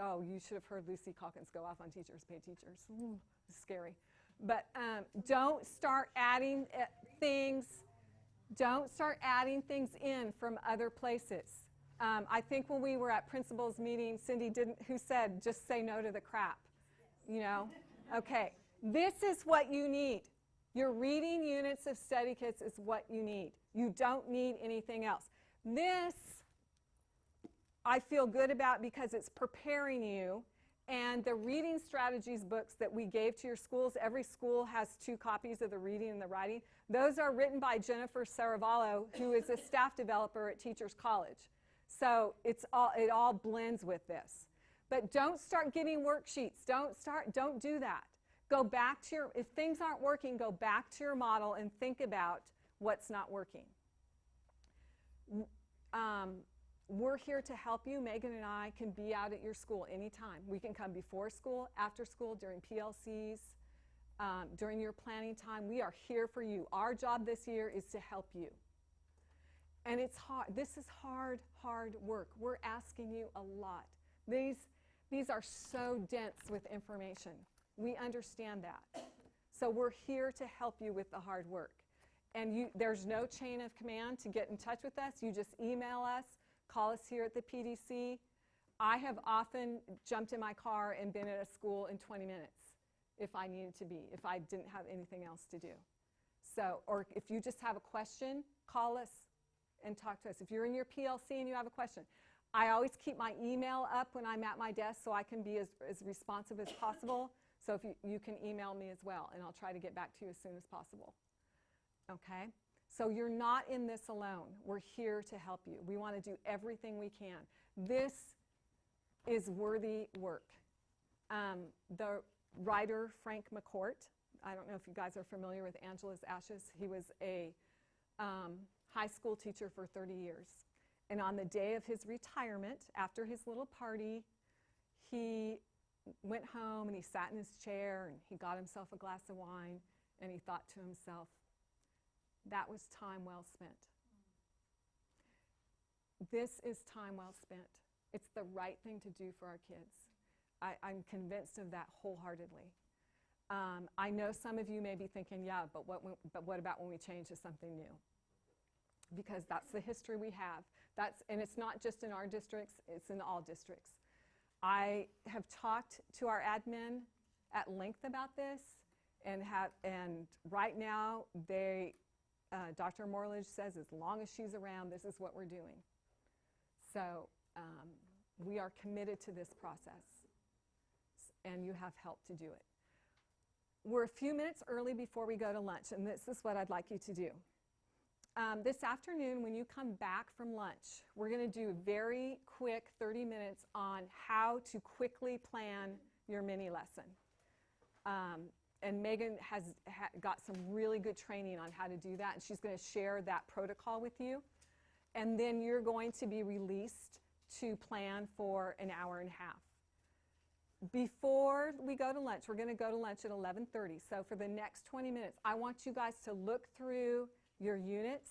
should have heard Lucy Calkins go off on Teachers Pay Teachers. Ooh, scary. But don't start adding things. Don't start adding things in from other places. I think when we were at principals meeting, Cindy who said, just say no to the crap, you know? Okay, this is what you need. Your reading units of study kits is what you need. You don't need anything else. This, I feel good about because it's preparing you. And the reading strategies books that we gave to your schools, every school has 2 copies of the reading and the writing. Those are written by Jennifer Saravallo, who is a staff developer at Teachers College. So it all blends with this. But don't start getting worksheets. Don't do that. Go back to if things aren't working, go back to your model and think about what's not working. We're here to help you. Megan and I can be out at your school anytime. We can come before school, after school, during PLCs, during your planning time. We are here for you. Our job this year is to help you. And it's hard. This is hard work. We're asking you a lot. These are so dense with information. We understand that. So we're here to help you with the hard work. And there's no chain of command to get in touch with us. You just email us, call us here at the PDC. I have often jumped in my car and been at a school in 20 minutes if I needed to be, if I didn't have anything else to do. So, or if you just have a question, call us and talk to us. If you're in your PLC and you have a question, I always keep my email up when I'm at my desk so I can be as responsive as possible. So if you can email me as well, and I'll try to get back to you as soon as possible. Okay? So you're not in this alone. We're here to help you. We want to do everything we can. This is worthy work. The writer Frank McCourt, I don't know if you guys are familiar with Angela's Ashes. He was a high school teacher for 30 years. And on the day of his retirement, after his little party, he went home and he sat in his chair and he got himself a glass of wine and he thought to himself, that was time well spent. This is time well spent. It's the right thing to do for our kids. I'm convinced of that wholeheartedly. I know some of you may be thinking, yeah, but what about when we change to something new? Because that's the history we have. And it's not just in our districts, it's in all districts. I have talked to our admin at length about this, and right now Dr. Morledge says as long as she's around, this is what we're doing. So we are committed to this process, and you have help to do it. We're a few minutes early before we go to lunch, and this is what I'd like you to do. This afternoon, when you come back from lunch, we're going to do a very quick 30 minutes on how to quickly plan your mini lesson. And Megan has got some really good training on how to do that, and she's going to share that protocol with you. And then you're going to be released to plan for an hour and a half. Before we go to lunch, we're going to go to lunch at 11:30. So for the next 20 minutes, I want you guys to look through your units,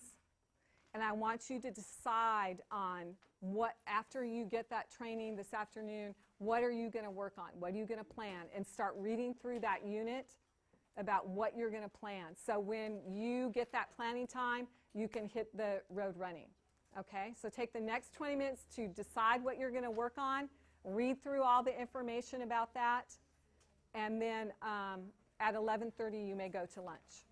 and I want you to decide on what, after you get that training this afternoon, what are you going to work on? What are you going to plan? And start reading through that unit about what you're going to plan. So when you get that planning time, you can hit the road running. Okay? So take the next 20 minutes to decide what you're going to work on, read through all the information about that, and then at 11:30 you may go to lunch.